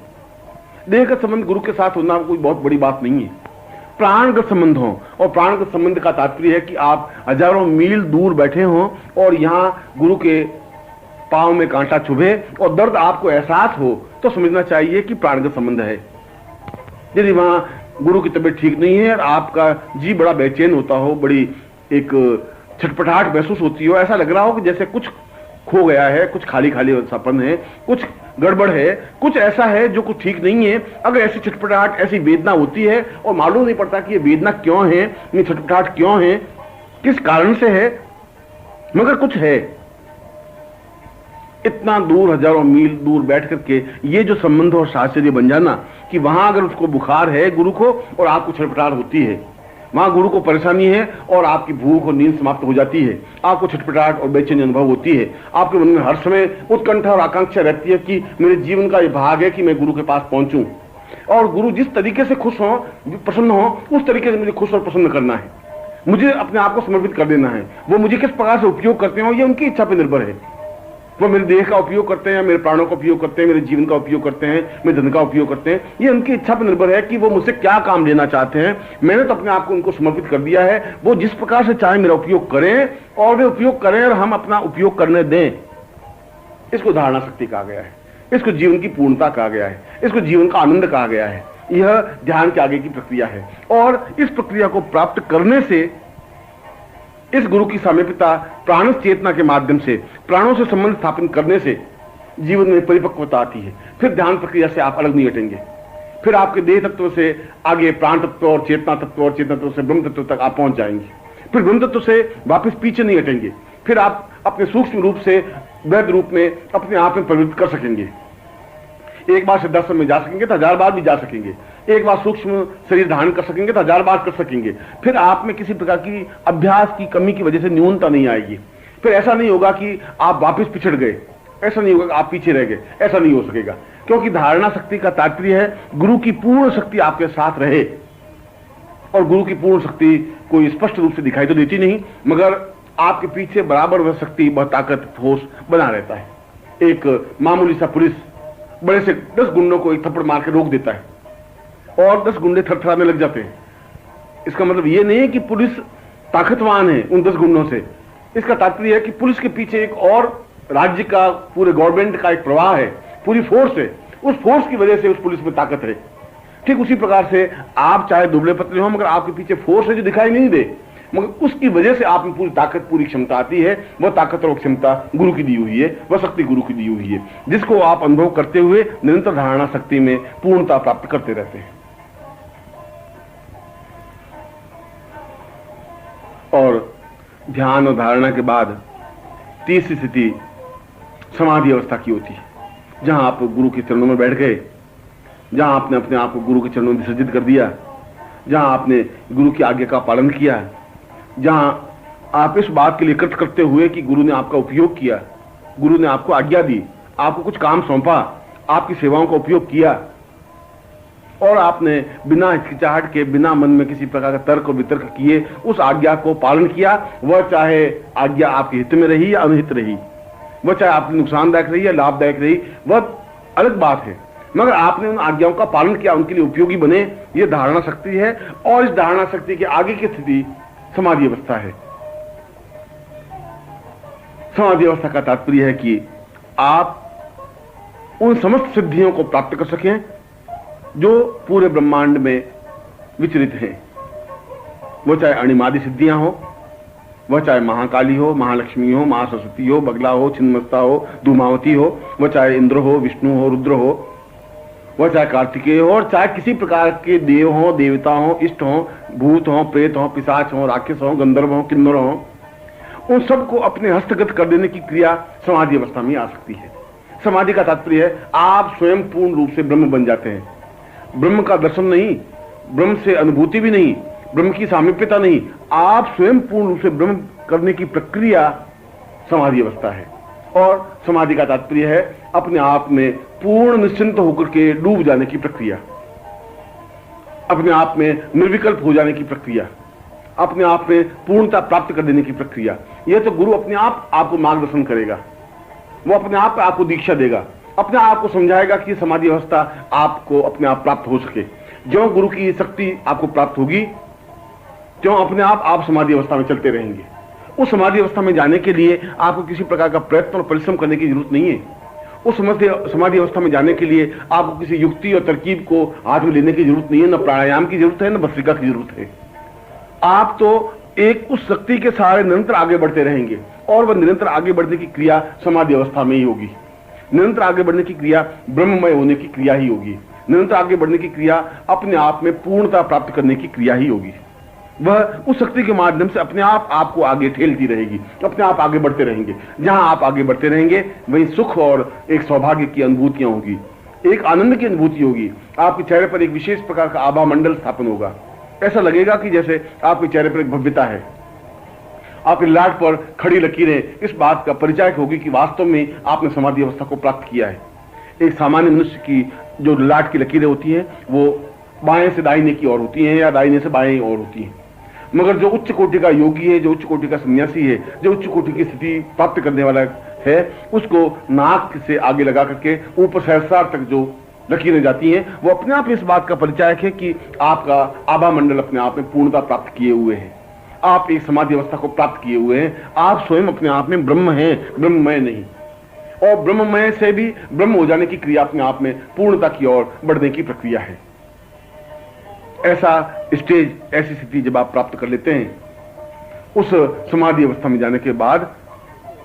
देह का संबंध गुरु के साथ होना कोई बहुत बड़ी बात नहीं है। प्राणगत संबंध हो, और प्राणगत संबंध का तात्पर्य है कि आप हजारों मील दूर बैठे हों और यहां गुरु के पांव में कांटा चुभे और दर्द आपको एहसास हो, तो समझना चाहिए कि प्राणगत संबंध है। यदि वहां गुरु की तबीयत ठीक नहीं है और आपका जी बड़ा बेचैन होता हो, बड़ी एक छटपटाहट महसूस होती हो, ऐसा लग रहा हो कि जैसे कुछ खो गया है, कुछ खाली खाली सपन है, कुछ गड़बड़ है, कुछ ऐसा है जो कुछ ठीक नहीं है, अगर ऐसी छटपटाहट, ऐसी वेदना होती है और मालूम नहीं पड़ता कि ये वेदना क्यों है, ये छटपटाहट क्यों है, किस कारण से है, मगर कुछ है, इतना दूर हजारों मील दूर बैठ करके ये जो संबंध और साहचर्य बन जाना कि वहां अगर उसको बुखार है गुरु को और आपको छटपटाहट होती है, वहां गुरु को परेशानी है और आपकी भूख और नींद समाप्त हो जाती है, आपको छटपटाहट और बेचैनी अनुभव होती है, आपके मन में हर समय उत्कंठा और आकांक्षा रहती है कि मेरे जीवन का ये भाग है कि मैं गुरु के पास पहुंचूं, और गुरु जिस तरीके से खुश हो, प्रसन्न हो, उस तरीके से मुझे खुश और प्रसन्न करना है, मुझे अपने आप को समर्पित कर देना है। वो मुझे किस प्रकार से उपयोग करते हो ये उनकी इच्छा पर निर्भर है। वो मेरे देह का उपयोग करते हैं, मेरे प्राणों का उपयोग करते हैं, मेरे जीवन का उपयोग करते हैं, मेरे धन का उपयोग करते हैं, ये उनकी इच्छा पर निर्भर है कि वो मुझसे क्या काम लेना चाहते हैं। मैंने तो अपने आप को उनको समर्पित कर दिया है, वो जिस प्रकार से चाहे मेरा उपयोग करें और वे उपयोग करें और हम अपना उपयोग करने दें। इसको धारणा शक्ति कहा गया है, इसको जीवन की पूर्णता कहा गया है, इसको जीवन का आनंद कहा गया है। यह ध्यान के आगे की प्रक्रिया है, और इस प्रक्रिया को प्राप्त करने से, इस गुरु की सामीप्यता प्राण चेतना के माध्यम से प्राणों से संबंध स्थापित करने से जीवन में परिपक्वता आती है। फिर ध्यान प्रक्रिया से आप अलग नहीं हटेंगे, फिर आपके देह तत्व से आगे प्राण तत्व और चेतना तत्व से ब्रह्म तत्व तक आप पहुंच जाएंगे। फिर ब्रह्म तत्व से वापस पीछे नहीं हटेंगे, फिर आप अपने सूक्ष्म रूप से वैध रूप में अपने आप में परिवर्तित कर सकेंगे। एक बार सिद्धाश्रम में जा सकेंगे तो 1000 बार भी जा सकेंगे, एक बार सूक्ष्म शरीर धारण कर सकेंगे तो 1000 बार कर सकेंगे। फिर आप में किसी प्रकार की अभ्यास की कमी की वजह से न्यूनता नहीं आएगी। फिर ऐसा नहीं होगा कि आप वापस पिछड़ गए, ऐसा नहीं होगा कि आप पीछे रह गए, ऐसा नहीं हो सकेगा। क्योंकि धारणा शक्ति का तात्पर्य है गुरु की पूर्ण शक्ति आपके साथ रहे, और गुरु की पूर्ण शक्ति कोई स्पष्ट रूप से दिखाई तो देती नहीं, मगर आपके पीछे बराबर वह शक्ति, वह ताकत, ठोस बना रहता है। एक मामूली सा पुलिस बड़े से 10 गुंडों को एक थप्पड़ मार के रोक देता है और 10 गुंडे थरथराने लग जाते हैं। इसका मतलब यह नहीं है कि पुलिस ताकतवान है उन 10 गुंडों से, इसका तात्पर्य है कि पुलिस के पीछे एक और राज्य का, पूरे गवर्नमेंट का एक प्रवाह है, पूरी फोर्स है, उस फोर्स की वजह से उस पुलिस में ताकत है। ठीक उसी प्रकार से आप चाहे दुबले पतले हो, मगर आपके पीछे फोर्स है जो दिखाई नहीं दे, मगर उसकी वजह से आप में पूरी ताकत, पूरी क्षमता आती है। वह ताकत और क्षमता गुरु की दी हुई है, वह शक्ति गुरु की दी हुई है, जिसको आप अनुभव करते हुए निरंतर धारणा शक्ति में पूर्णता प्राप्त करते रहते हैं। और ध्यान और धारणा के बाद तीसरी स्थिति समाधि अवस्था की होती है, जहां आप गुरु के चरणों में बैठ गए, जहां आपने अपने आप को गुरु के चरणों में विसर्जित कर दिया, जहां आपने गुरु की आज्ञा का पालन किया, जहां आप इस बात के लिए कृत करते हुए कि गुरु ने आपका उपयोग किया, गुरु ने आपको आज्ञा दी, आपको कुछ काम सौंपा, आपकी सेवाओं का उपयोग किया, और आपने बिना हिचकिचाहट के, बिना मन में किसी प्रकार का तर्क और वितर्क किए उस आज्ञा को पालन किया। वह चाहे आज्ञा आपके हित में रही या अनहित रही, वह चाहे आपके नुकसानदायक रही या लाभदायक रही, वह अलग बात है, मगर आपने उन आज्ञाओं का पालन किया, उनके लिए उपयोगी बने। यह धारणा शक्ति है, और इस धारणा शक्ति के आगे की स्थिति समाधि अवस्था है। समाधि अवस्था का तात्पर्य है कि आप उन समस्त सिद्धियों को प्राप्त कर सकें जो पूरे ब्रह्मांड में विचरित हैं। वो चाहे अणिमादि सिद्धियां हो, वह चाहे महाकाली हो, महालक्ष्मी हो, महासरस्वती हो, बगला हो, छिन्नमस्ता हो, धूमावती हो, वह चाहे इंद्र हो, विष्णु हो, रुद्र हो, वह चाहे कार्तिकेय हो और चाहे किसी प्रकार के देव हों, देवता हों, इष्ट हों, भूत हों, प्रेत हों, पिशाच हों, राक्षस हों, गंधर्व हों, किन्नर हों, उन सबको अपने हस्तगत कर देने की क्रिया समाधि अवस्था में आ सकती है। समाधि का तात्पर्य है आप स्वयं पूर्ण रूप से ब्रह्म बन जाते हैं। ब्रह्म का दर्शन नहीं, ब्रह्म से अनुभूति भी नहीं, ब्रह्म की सामीप्यता नहीं, आप स्वयं पूर्ण रूप से ब्रह्म करने की प्रक्रिया समाधि अवस्था है। और समाधि का तात्पर्य है अपने आप में पूर्ण निश्चिंत होकर के डूब जाने की प्रक्रिया, अपने आप में निर्विकल्प हो जाने की प्रक्रिया, अपने आप में पूर्णता प्राप्त कर देने की प्रक्रिया। यह तो गुरु अपने आप आपको मार्गदर्शन करेगा, वो अपने आप आपको दीक्षा देगा, अपने आप को समझाएगा कि समाधि अवस्था आपको अपने आप प्राप्त हो सके। जो गुरु की शक्ति आपको प्राप्त होगी, जो अपने आप समाधि अवस्था में चलते रहेंगे। उस समाधि अवस्था में जाने के लिए आपको किसी प्रकार का प्रयत्न और परिश्रम करने की जरूरत नहीं है। उस समाधि अवस्था में जाने के लिए आपको किसी युक्ति और तरकीब को हाथ में लेने की जरूरत नहीं है, न प्राणायाम की जरूरत है, न भस्त्रिका की जरूरत है। आप तो एक उस शक्ति के सहारे निरंतर आगे बढ़ते रहेंगे और वह निरंतर आगे बढ़ने की क्रिया समाधि अवस्था में ही होगी। निरंतर आगे बढ़ने की क्रिया ब्रह्ममय होने की क्रिया ही होगी। निरंतर आगे बढ़ने की क्रिया अपने आप में पूर्णता प्राप्त करने की क्रिया ही होगी। वह उस शक्ति के माध्यम से अपने आप आपको आगे ठेलती रहेगी, अपने आप आगे बढ़ते रहेंगे। जहां आप आगे बढ़ते रहेंगे वहीं सुख और एक सौभाग्य की अनुभूतियां होगी, एक आनंद की अनुभूति होगी। आपके चेहरे पर एक विशेष प्रकार का आभा मंडल स्थापन होगा। ऐसा लगेगा कि जैसे आपके चेहरे पर एक भव्यता है, आपके लाट पर खड़ी लकीरें इस बात का परिचय होगी कि वास्तव में आपने समाधि अवस्था को प्राप्त किया है। एक सामान्य मनुष्य की जो लाट की लकीरें होती हैं वो बाएं से दाहिने की ओर होती हैं या दाहिने से बाएं ओर होती हैं, मगर जो उच्च कोटि का योगी है, जो उच्च कोटि का सन्यासी है, जो उच्च कोटि की स्थिति प्राप्त करने वाला है, उसको नाक से आगे लगा करके ऊपर सहस्रार तक जो लकीरें जाती हैं, वो अपने आप इस बात का परिचय है कि आपका आभा मंडल अपने आप में पूर्णता प्राप्त किए हुए है, आप एक समाधि अवस्था को प्राप्त किए हुए हैं। आप स्वयं अपने आप में ब्रह्म हैं, ब्रह्ममय नहीं। और ब्रह्ममय से भी ब्रह्म हो जाने की क्रिया अपने आप में पूर्णता की ओर बढ़ने की प्रक्रिया है। ऐसा स्टेज, ऐसी स्थिति जब आप प्राप्त कर लेते हैं उस समाधि अवस्था में जाने के बाद,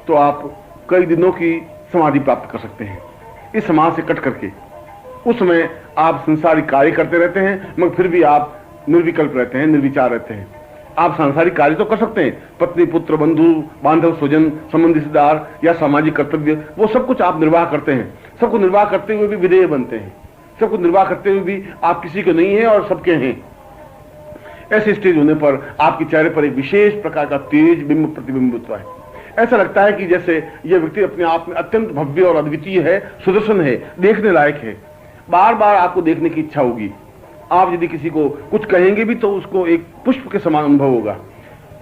तो आप कई दिनों की समाधि प्राप्त कर सकते हैं इस समाज से कट करके। उस समय आप संसारिक कार्य करते रहते हैं, मगर फिर भी आप निर्विकल्प रहते हैं, निर्विचार रहते हैं। आप सांसारिक कार्य तो कर सकते हैं, पत्नी, पुत्र, बंधु बांधव, स्वजन, संबंधी, रिश्तेदार या सामाजिक कर्तव्य, वो सब कुछ आप निर्वाह करते हैं। सबको निर्वाह करते हुए भी विधेय बनते हैं, सबको निर्वाह करते हुए भी आप किसी के नहीं हैं और सबके हैं। ऐसे स्टेज होने पर आपके चेहरे पर एक विशेष प्रकार का तेज बिंब प्रतिबिंब होता है। ऐसा लगता है कि जैसे यह व्यक्ति अपने आप में अत्यंत भव्य और अद्वितीय है, सुदर्शन है, देखने लायक है। बार बार आपको देखने की इच्छा होगी। आप यदि किसी को कुछ कहेंगे भी तो उसको एक पुष्प के समान अनुभव होगा।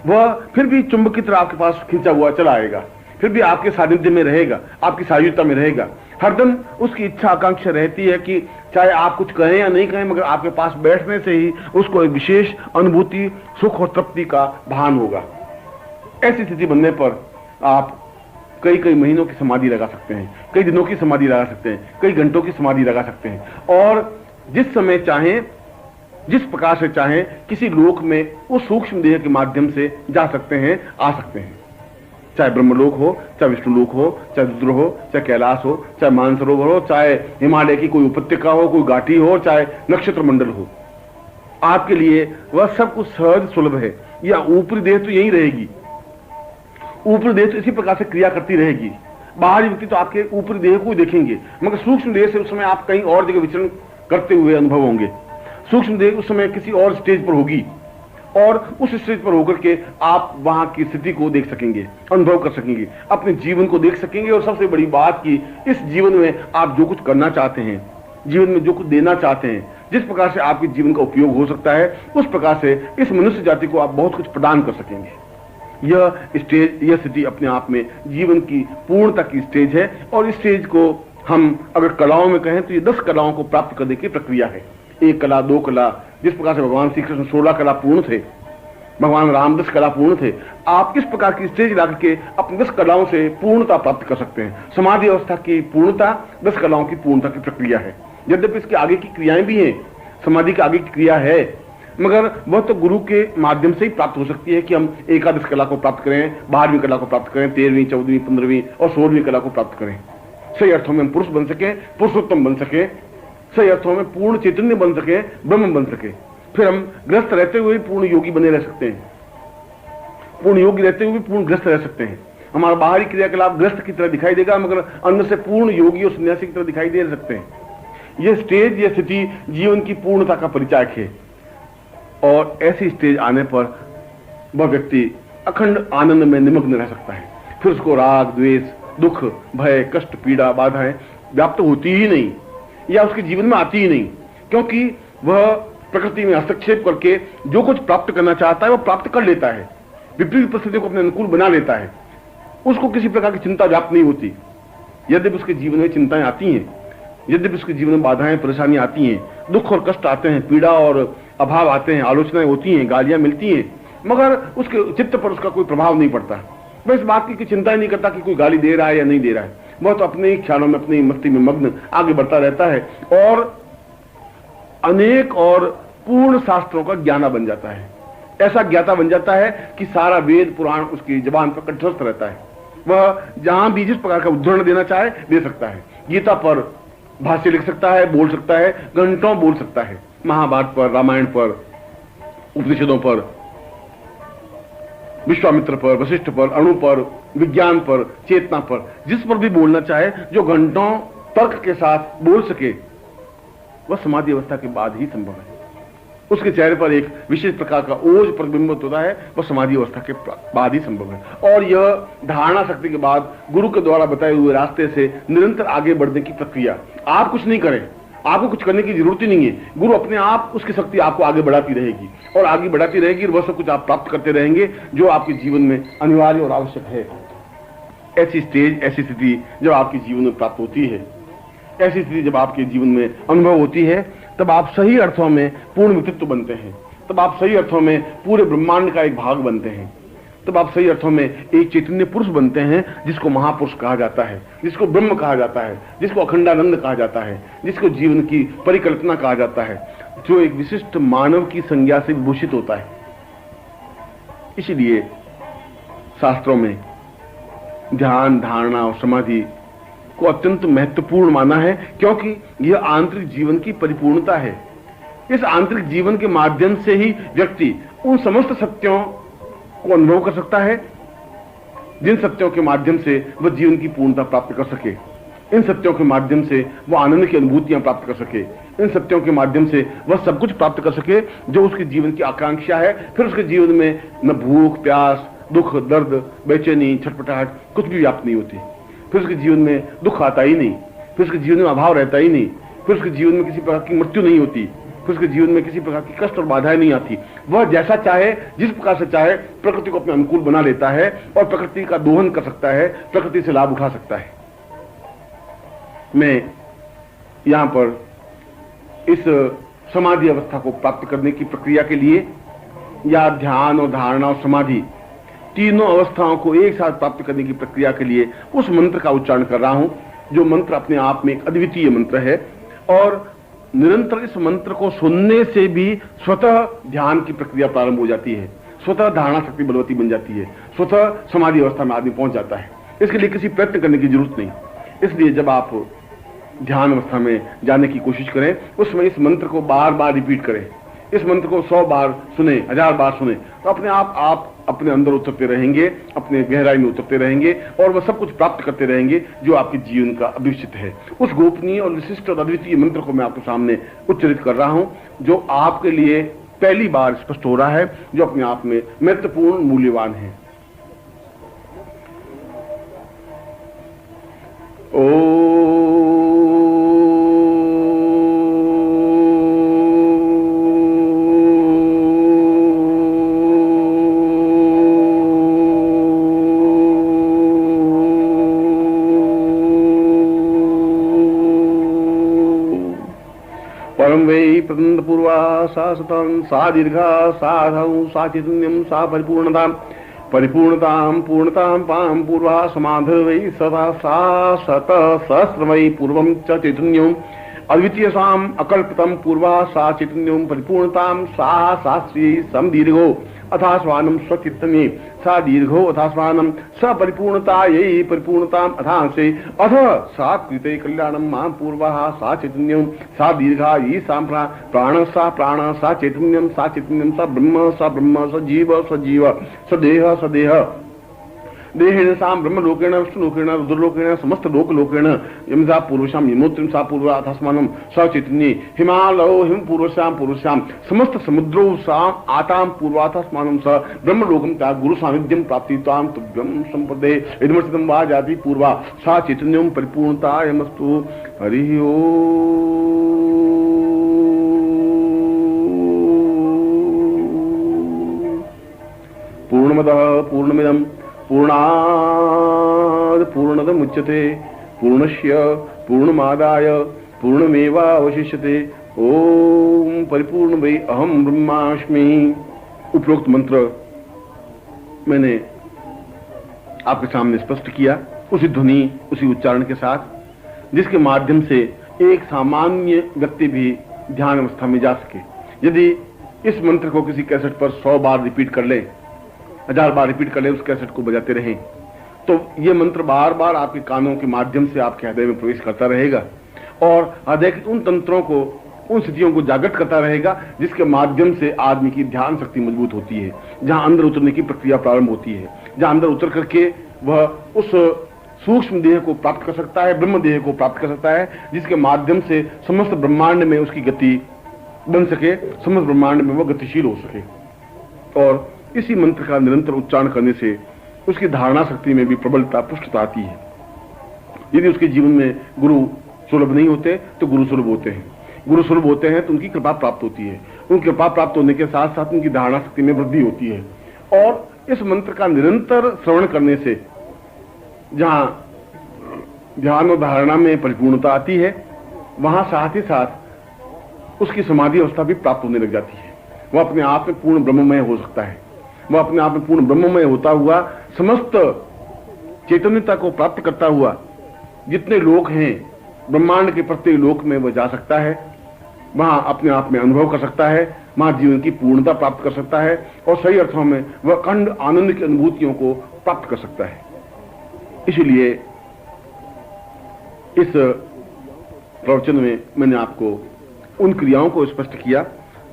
वह फिर भी चुंबक की तरह आपके पास खींचा हुआ चला आएगा, फिर भी आपके सानिध्य में रहेगा, आपकी सायुज्यता में रहेगा। हरदम उसकी इच्छा आकांक्षा रहती है कि चाहे आप कुछ कहें या नहीं कहें, मगर आपके पास बैठने से ही उसको एक विशेष अनुभूति, सुख और तृप्ति का भान होगा। ऐसी स्थिति बनने पर आप कई कई महीनों की समाधि लगा सकते हैं, कई दिनों की समाधि लगा सकते हैं, कई घंटों की समाधि लगा सकते हैं, और जिस समय चाहें, जिस प्रकार से चाहें, किसी लोक में उस सूक्ष्म देह के माध्यम से जा सकते हैं, आ सकते हैं। चाहे ब्रह्मलोक हो, चाहे विष्णुलोक हो, चाहे रुद्र हो, चाहे कैलाश हो, चाहे मानसरोवर हो, चाहे हिमालय की कोई उपत्यका हो, कोई घाटी हो, चाहे नक्षत्र मंडल हो, आपके लिए वह सब कुछ सहज सुलभ है। या ऊपरी देह तो यही रहेगी, ऊपरी देह तो इसी प्रकार से क्रिया करती रहेगी। बाहरी व्यक्ति तो आपके ऊपरी देह को ही देखेंगे, मगर सूक्ष्म देह से उस समय आप कहीं और जगह विचरण करते हुए अनुभव होंगे। सूक्ष्म देह उस समय किसी और स्टेज पर होगी और उस स्टेज पर होकर के आप वहां की स्थिति को देख सकेंगे, अनुभव कर सकेंगे, अपने जीवन को देख सकेंगे। और सबसे बड़ी बात कि इस जीवन में आप जो कुछ करना चाहते हैं, जीवन में जो कुछ देना चाहते हैं, जिस प्रकार से आपके जीवन का उपयोग हो सकता है, उस प्रकार से इस मनुष्य जाति को आप बहुत कुछ प्रदान कर सकेंगे। यह स्टेज, यह स्थिति अपने आप में जीवन की पूर्णता की स्टेज है। और इस स्टेज को हम अगर कलाओं में कहें तो ये 10 कलाओं को प्राप्त करने की प्रक्रिया है। 1 कला, 2 कला, जिस प्रकार से भगवान श्री कृष्ण 16 कला पूर्ण थे, भगवान राम 10 कला पूर्ण थे। आप किस प्रकार की स्टेज ला करके अपनी 10 कलाओं से पूर्णता प्राप्त कर सकते हैं। समाधि अवस्था की पूर्णता 10 कलाओं की पूर्णता की प्रक्रिया है। यद्यपि इसके आगे की क्रियाएं भी हैं, समाधि के आगे की क्रिया है, मगर वह तो गुरु के माध्यम से ही प्राप्त हो सकती है कि हम एकादश कला को प्राप्त करें, 12वीं कला को प्राप्त करें, 13वीं, 14वीं, 15वीं और 16वीं कला को प्राप्त करें। सही अर्थों में हम पुरुष बन सके, पुरुषोत्तम बन सके, सही अर्थों में पूर्ण चैतन्य बन सके, ब्रह्म बन सके। फिर हम ग्रस्त रहते हुए पूर्ण योगी बने रह सकते हैं, पूर्ण योगी रहते हुए पूर्ण ग्रस्त रह सकते हैं। हमारा बाहरी क्रियाकलाप ग्रस्त की तरह दिखाई देगा, मगर अंदर से पूर्ण योगी और सन्यासी की तरह दिखाई दे सकते हैं। यह स्टेज, यह स्थिति जीवन की पूर्णता का परिचायक है। और ऐसी स्टेज आने पर वह व्यक्ति अखंड आनंद में निमग्न रह सकता है। फिर उसको राग, द्वेष, दुख, भय, कष्ट, पीड़ा, बाधाएं व्याप्त होती ही नहीं, या उसके जीवन में आती ही नहीं, क्योंकि वह प्रकृति में हस्तक्षेप करके जो कुछ प्राप्त करना चाहता है वह प्राप्त कर लेता है, विपरीत परिस्थितियों को अपने अनुकूल बना लेता है। उसको किसी प्रकार की चिंता व्याप्त नहीं होती। यद्यपि उसके जीवन में चिंताएं आती हैं, यद्यपि उसके जीवन में बाधाएं, परेशानी आती हैं, दुख और कष्ट आते हैं, पीड़ा और अभाव आते हैं, आलोचनाएं होती हैं, गालियां मिलती हैं, मगर उसके चित्त पर उसका कोई प्रभाव नहीं पड़ता। वह इस बात की चिंता ही नहीं करता कि कोई गाली दे रहा है या नहीं दे रहा है। वह तो अपने ही ख्यालों में, अपनी मस्ती में मग्न आगे बढ़ता रहता है और अनेक और पूर्ण शास्त्रों का ज्ञाता बन जाता है। ऐसा ज्ञाता बन जाता है कि सारा वेद पुराण उसकी जबान पर कंठस्थ रहता है। वह जहां भी जिस प्रकार का उदाहरण देना चाहे दे सकता है। गीता पर भाष्य लिख सकता है, बोल सकता है, घंटों बोल सकता है। महाभारत पर, रामायण पर, उपनिषदों पर, विश्वामित्र पर, वशिष्ठ पर, अणु पर, विज्ञान पर, चेतना पर, जिस पर भी बोलना चाहे, जो घंटों तर्क के साथ बोल सके, वह समाधि अवस्था के बाद ही संभव है। उसके चेहरे पर एक विशेष प्रकार का ओज प्रतिबिंबित होता है, वह समाधि अवस्था के बाद ही संभव है। और यह धारणा शक्ति के बाद गुरु के द्वारा बताए हुए रास्ते से निरंतर आगे बढ़ने की प्रक्रिया। आप कुछ नहीं करें, आपको कुछ करने की जरूरत ही नहीं है। गुरु अपने आप उसकी शक्ति आपको आगे बढ़ाती रहेगी और आगे बढ़ाती रहेगी, और वह सब कुछ आप प्राप्त करते रहेंगे जो आपके जीवन में अनिवार्य और आवश्यक है। ऐसी स्टेज, ऐसी स्थिति जब आपके जीवन में प्राप्त होती है, ऐसी स्थिति जब आपके जीवन में अनुभव होती है, तब आप सही अर्थों में पूर्ण व्यक्तित्व बनते हैं। तब आप सही अर्थों में पूरे ब्रह्मांड का एक भाग बनते हैं। तब आप सही अर्थों में एक चैतन्य पुरुष बनते हैं, जिसको महापुरुष कहा जाता है, जिसको ब्रह्म कहा जाता है, जिसको अखंडानंद कहा जाता है, जिसको जीवन की परिकल्पना कहा जाता है, जो एक विशिष्ट मानव की संज्ञा से विभूषित होता है। इसीलिए शास्त्रों में ध्यान, धारणा और समाधि को अत्यंत महत्वपूर्ण माना है, क्योंकि यह आंतरिक जीवन की परिपूर्णता है। इस आंतरिक जीवन के माध्यम से ही व्यक्ति उन समस्त सत्यों को अनुभव कर सकता है, जिन सत्यों के माध्यम से वह जीवन की पूर्णता प्राप्त कर सके। इन सत्यों के माध्यम से वह आनंद की अनुभूतियां प्राप्त कर सके। इन सत्यों के माध्यम से वह सब कुछ प्राप्त कर सके जो उसके जीवन की आकांक्षा है। फिर उसके जीवन में न भूख, प्यास, दुख, दर्द, बेचैनी, छटपटाहट कुछ भी व्याप्त नहीं होती। फिर उसके जीवन में दुख आता ही नहीं, फिर उसके जीवन में अभाव रहता ही नहीं, फिर उसके जीवन में किसी प्रकार की मृत्यु नहीं होती, फिर उसके जीवन में किसी प्रकार की कष्ट और बाधाएं नहीं आती। वह जैसा चाहे, जिस प्रकार से चाहे, प्रकृति को अपने अनुकूल बना लेता है और प्रकृति का दोहन कर सकता है, प्रकृति से लाभ उठा सकता है। मैं यहां पर इस समाधि अवस्था को प्राप्त करने की प्रक्रिया के लिए, या ध्यान और धारणा और समाधि तीनों अवस्थाओं को एक साथ प्राप्त करने की प्रक्रिया के लिए उस मंत्र का उच्चारण कर रहा हूं, जो मंत्र अपने आप में एक अद्वितीय मंत्र है। और निरंतर इस मंत्र को सुनने से भी स्वतः ध्यान की प्रक्रिया प्रारंभ हो जाती है, स्वतः धारणा शक्ति बलवती बन जाती है, स्वतः समाधि अवस्था में आदमी पहुंच जाता है। इसके लिए किसी प्रयत्न करने की जरूरत नहीं। इसलिए जब आप ध्यान अवस्था में जाने की कोशिश करें, उसमें इस मंत्र को बार बार रिपीट करें। इस मंत्र को 100 बार सुने, 1000 बार सुने, तो अपने आप अपने अंदर उतरते रहेंगे, अपने गहराई में उतरते रहेंगे और वह सब कुछ प्राप्त करते रहेंगे जो आपके जीवन का अभिष्ट है। उस गोपनीय और विशिष्ट और अद्वितीय मंत्र को मैं आपके सामने उच्चारित कर रहा हूं, जो आपके लिए पहली बार स्पष्ट हो रहा है, जो अपने आप में महत्वपूर्ण, मूल्यवान है। पूर्वा सा सतं सा दीर्घा साधौ सा चैतन्यं सा परिपूर्णतां पूर्णतां पां पूर्वा समाधि वै सदा सा सत सहस्र वै पूर्वं च चैतन्यं अद्वितीय साम अकल्पितम पूर्वा सा चैतन्यम परिपूर्णताम सा शास्त्री सम दीर्घो अथा स्वानम स्वचित्तमे सा दीर्घो अथा स्वानम स परिपूर्णता यही परिपूर्णताम अथा से अथ सा कृते कल्याणम मां पूर्वा सा चैतन्यम सा दीर्घा ये साम प्राण सा चैतन्यम स ब्रह्म स जीव स देह देहेन साम ब्रह्मलोकेण विष्णुलोकेण रुद्रलोकेण समस्त लोकलोकेण यमसा पूर्वशाम यमोत्रिम सा पूर्वा अथास्मानं स चैतन्ये हिमालयो हिम पूर्वशाम समस्त समुद्रो साम आताम पूर्वाथास्मानं स ब्रह्मलोकम ता गुरु सानिध्यम प्राप्तिताम तुभ्यम संपदे इदमर्चितम वा जाति पूर्वा सा चैतन्यम परिपूर्णता यमस्तु हरि ओम। पूर्णमदः पूर्णमिदं पूर्णाद पूर्णदमुच्यते पूर्णस्य पूर्णमादाय पूर्णमेवावशिष्यते ओम परिपूर्ण वै अहम ब्रह्मास्मि। उपरोक्त मंत्र मैंने आपके सामने स्पष्ट किया उसी ध्वनि उसी उच्चारण के साथ, जिसके माध्यम से एक सामान्य व्यक्ति भी ध्यान अवस्था में जा सके। यदि इस मंत्र को किसी कैसेट पर 100 बार रिपीट कर ले, 1000 बार रिपीट कर ले, उस कैसेट को बजाते रहें, तो ये मंत्र बार बार आपके कानों के माध्यम से आपके हृदय में प्रवेश करता रहेगा और हृदय के उन तंत्रों को, उन स्थितियों को जागृत करता रहेगा जिसके माध्यम से आदमी की ध्यान शक्ति मजबूत होती है, जहां अंदर उतरने की प्रक्रिया प्रारंभ होती है, जहां अंदर उतर करके वह उस सूक्ष्म देह को प्राप्त कर सकता है, ब्रह्म देह को प्राप्त कर सकता है, जिसके माध्यम से समस्त ब्रह्मांड में उसकी गति बन सके, समस्त ब्रह्मांड में वह गतिशील हो सके। और इसी मंत्र का निरंतर उच्चारण करने से उसकी धारणा शक्ति में भी प्रबलता पुष्टता आती है। यदि उसके जीवन में गुरु सुलभ नहीं होते तो गुरु सुलभ होते हैं, गुरु सुलभ होते हैं तो उनकी कृपा प्राप्त होती है, उनकी कृपा प्राप्त होने के साथ साथ उनकी धारणा शक्ति में वृद्धि होती है। और इस मंत्र का निरंतर श्रवण करने से जहां ध्यान और धारणा में परिपूर्णता आती है, वहां साथ ही साथ उसकी समाधि अवस्था भी प्राप्त होने लग जाती है। वह अपने आप में पूर्ण ब्रह्ममय हो सकता है, वह अपने आप में पूर्ण ब्रह्ममय होता हुआ समस्त चैतन्यता को प्राप्त करता हुआ जितने लोक हैं ब्रह्मांड के प्रत्येक लोक में वह जा सकता है, वहां अपने आप में अनुभव कर सकता है, वहां जीवन की पूर्णता प्राप्त कर सकता है और सही अर्थों में वह अखंड आनंद की अनुभूतियों को प्राप्त कर सकता है। इसलिए इस प्रवचन में मैंने आपको उन क्रियाओं को स्पष्ट किया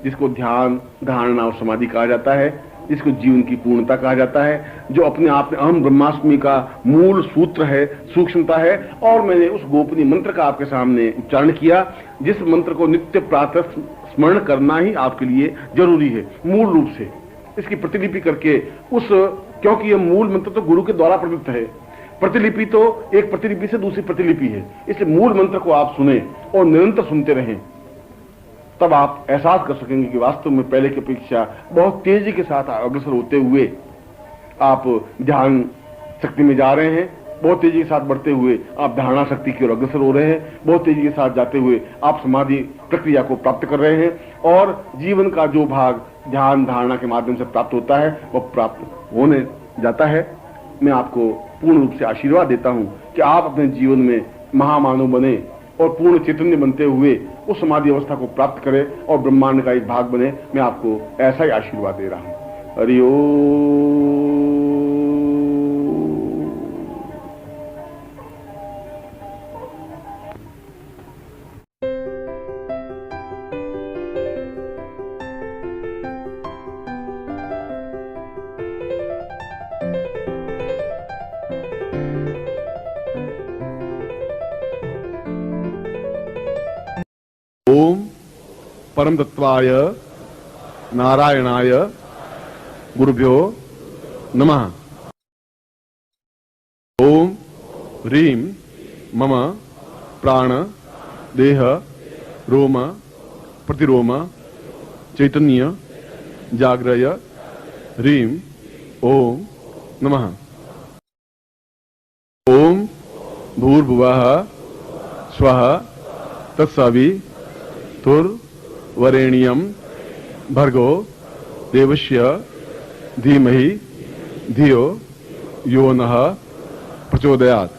जिसको ध्यान, धारणा और समाधि कहा जाता है, जिसको जीवन की पूर्णता कहा जाता है, जो अपने आप में अहम ब्रह्मास्मि का मूल सूत्र है, सूक्ष्मता है। और मैंने उस गोपनीय मंत्र का आपके सामने उच्चारण किया, जिस मंत्र को नित्य प्रातः स्मरण करना ही आपके लिए जरूरी है मूल रूप से, इसकी प्रतिलिपि करके क्योंकि यह मूल मंत्र तो गुरु के द्वारा प्रदत्त है, प्रतिलिपि तो एक प्रतिलिपि से दूसरी प्रतिलिपि है, इसलिए मूल मंत्र को आप सुने और निरंतर सुनते रहें, तब आप एहसास कर सकेंगे कि वास्तव में पहले की अपेक्षा बहुत तेजी के साथ अग्रसर होते हुए आप ध्यान शक्ति में जा रहे हैं, बहुत तेजी के साथ बढ़ते हुए आप धारणा शक्ति की ओर अग्रसर हो रहे हैं, बहुत तेजी के साथ जाते हुए आप समाधि प्रक्रिया को प्राप्त कर रहे हैं और जीवन का जो भाग ध्यान धारणा के माध्यम से प्राप्त होता है वह प्राप्त होने जाता है। मैं आपको पूर्ण रूप से आशीर्वाद देता हूं कि आप अपने जीवन में महामानव बने और पूर्ण चैतन्य बनते हुए उस समाधि अवस्था को प्राप्त करें और ब्रह्मांड का एक भाग बने। मैं आपको ऐसा ही आशीर्वाद दे रहा हूं। हरि ओम। ओम परम तत्वाय नारायणाय गुरुभ्यो नमः। ओम ह्रीं मम प्राण देह रोम प्रतिरोम चैतन्य जाग्रय ह्रीं ओम नमः। ओम भूर्भुवः स्वः तत्सवितुर्वरेण्यं भर्गो देवस्य धीमहि धियो यो नः प्रचोदयात्।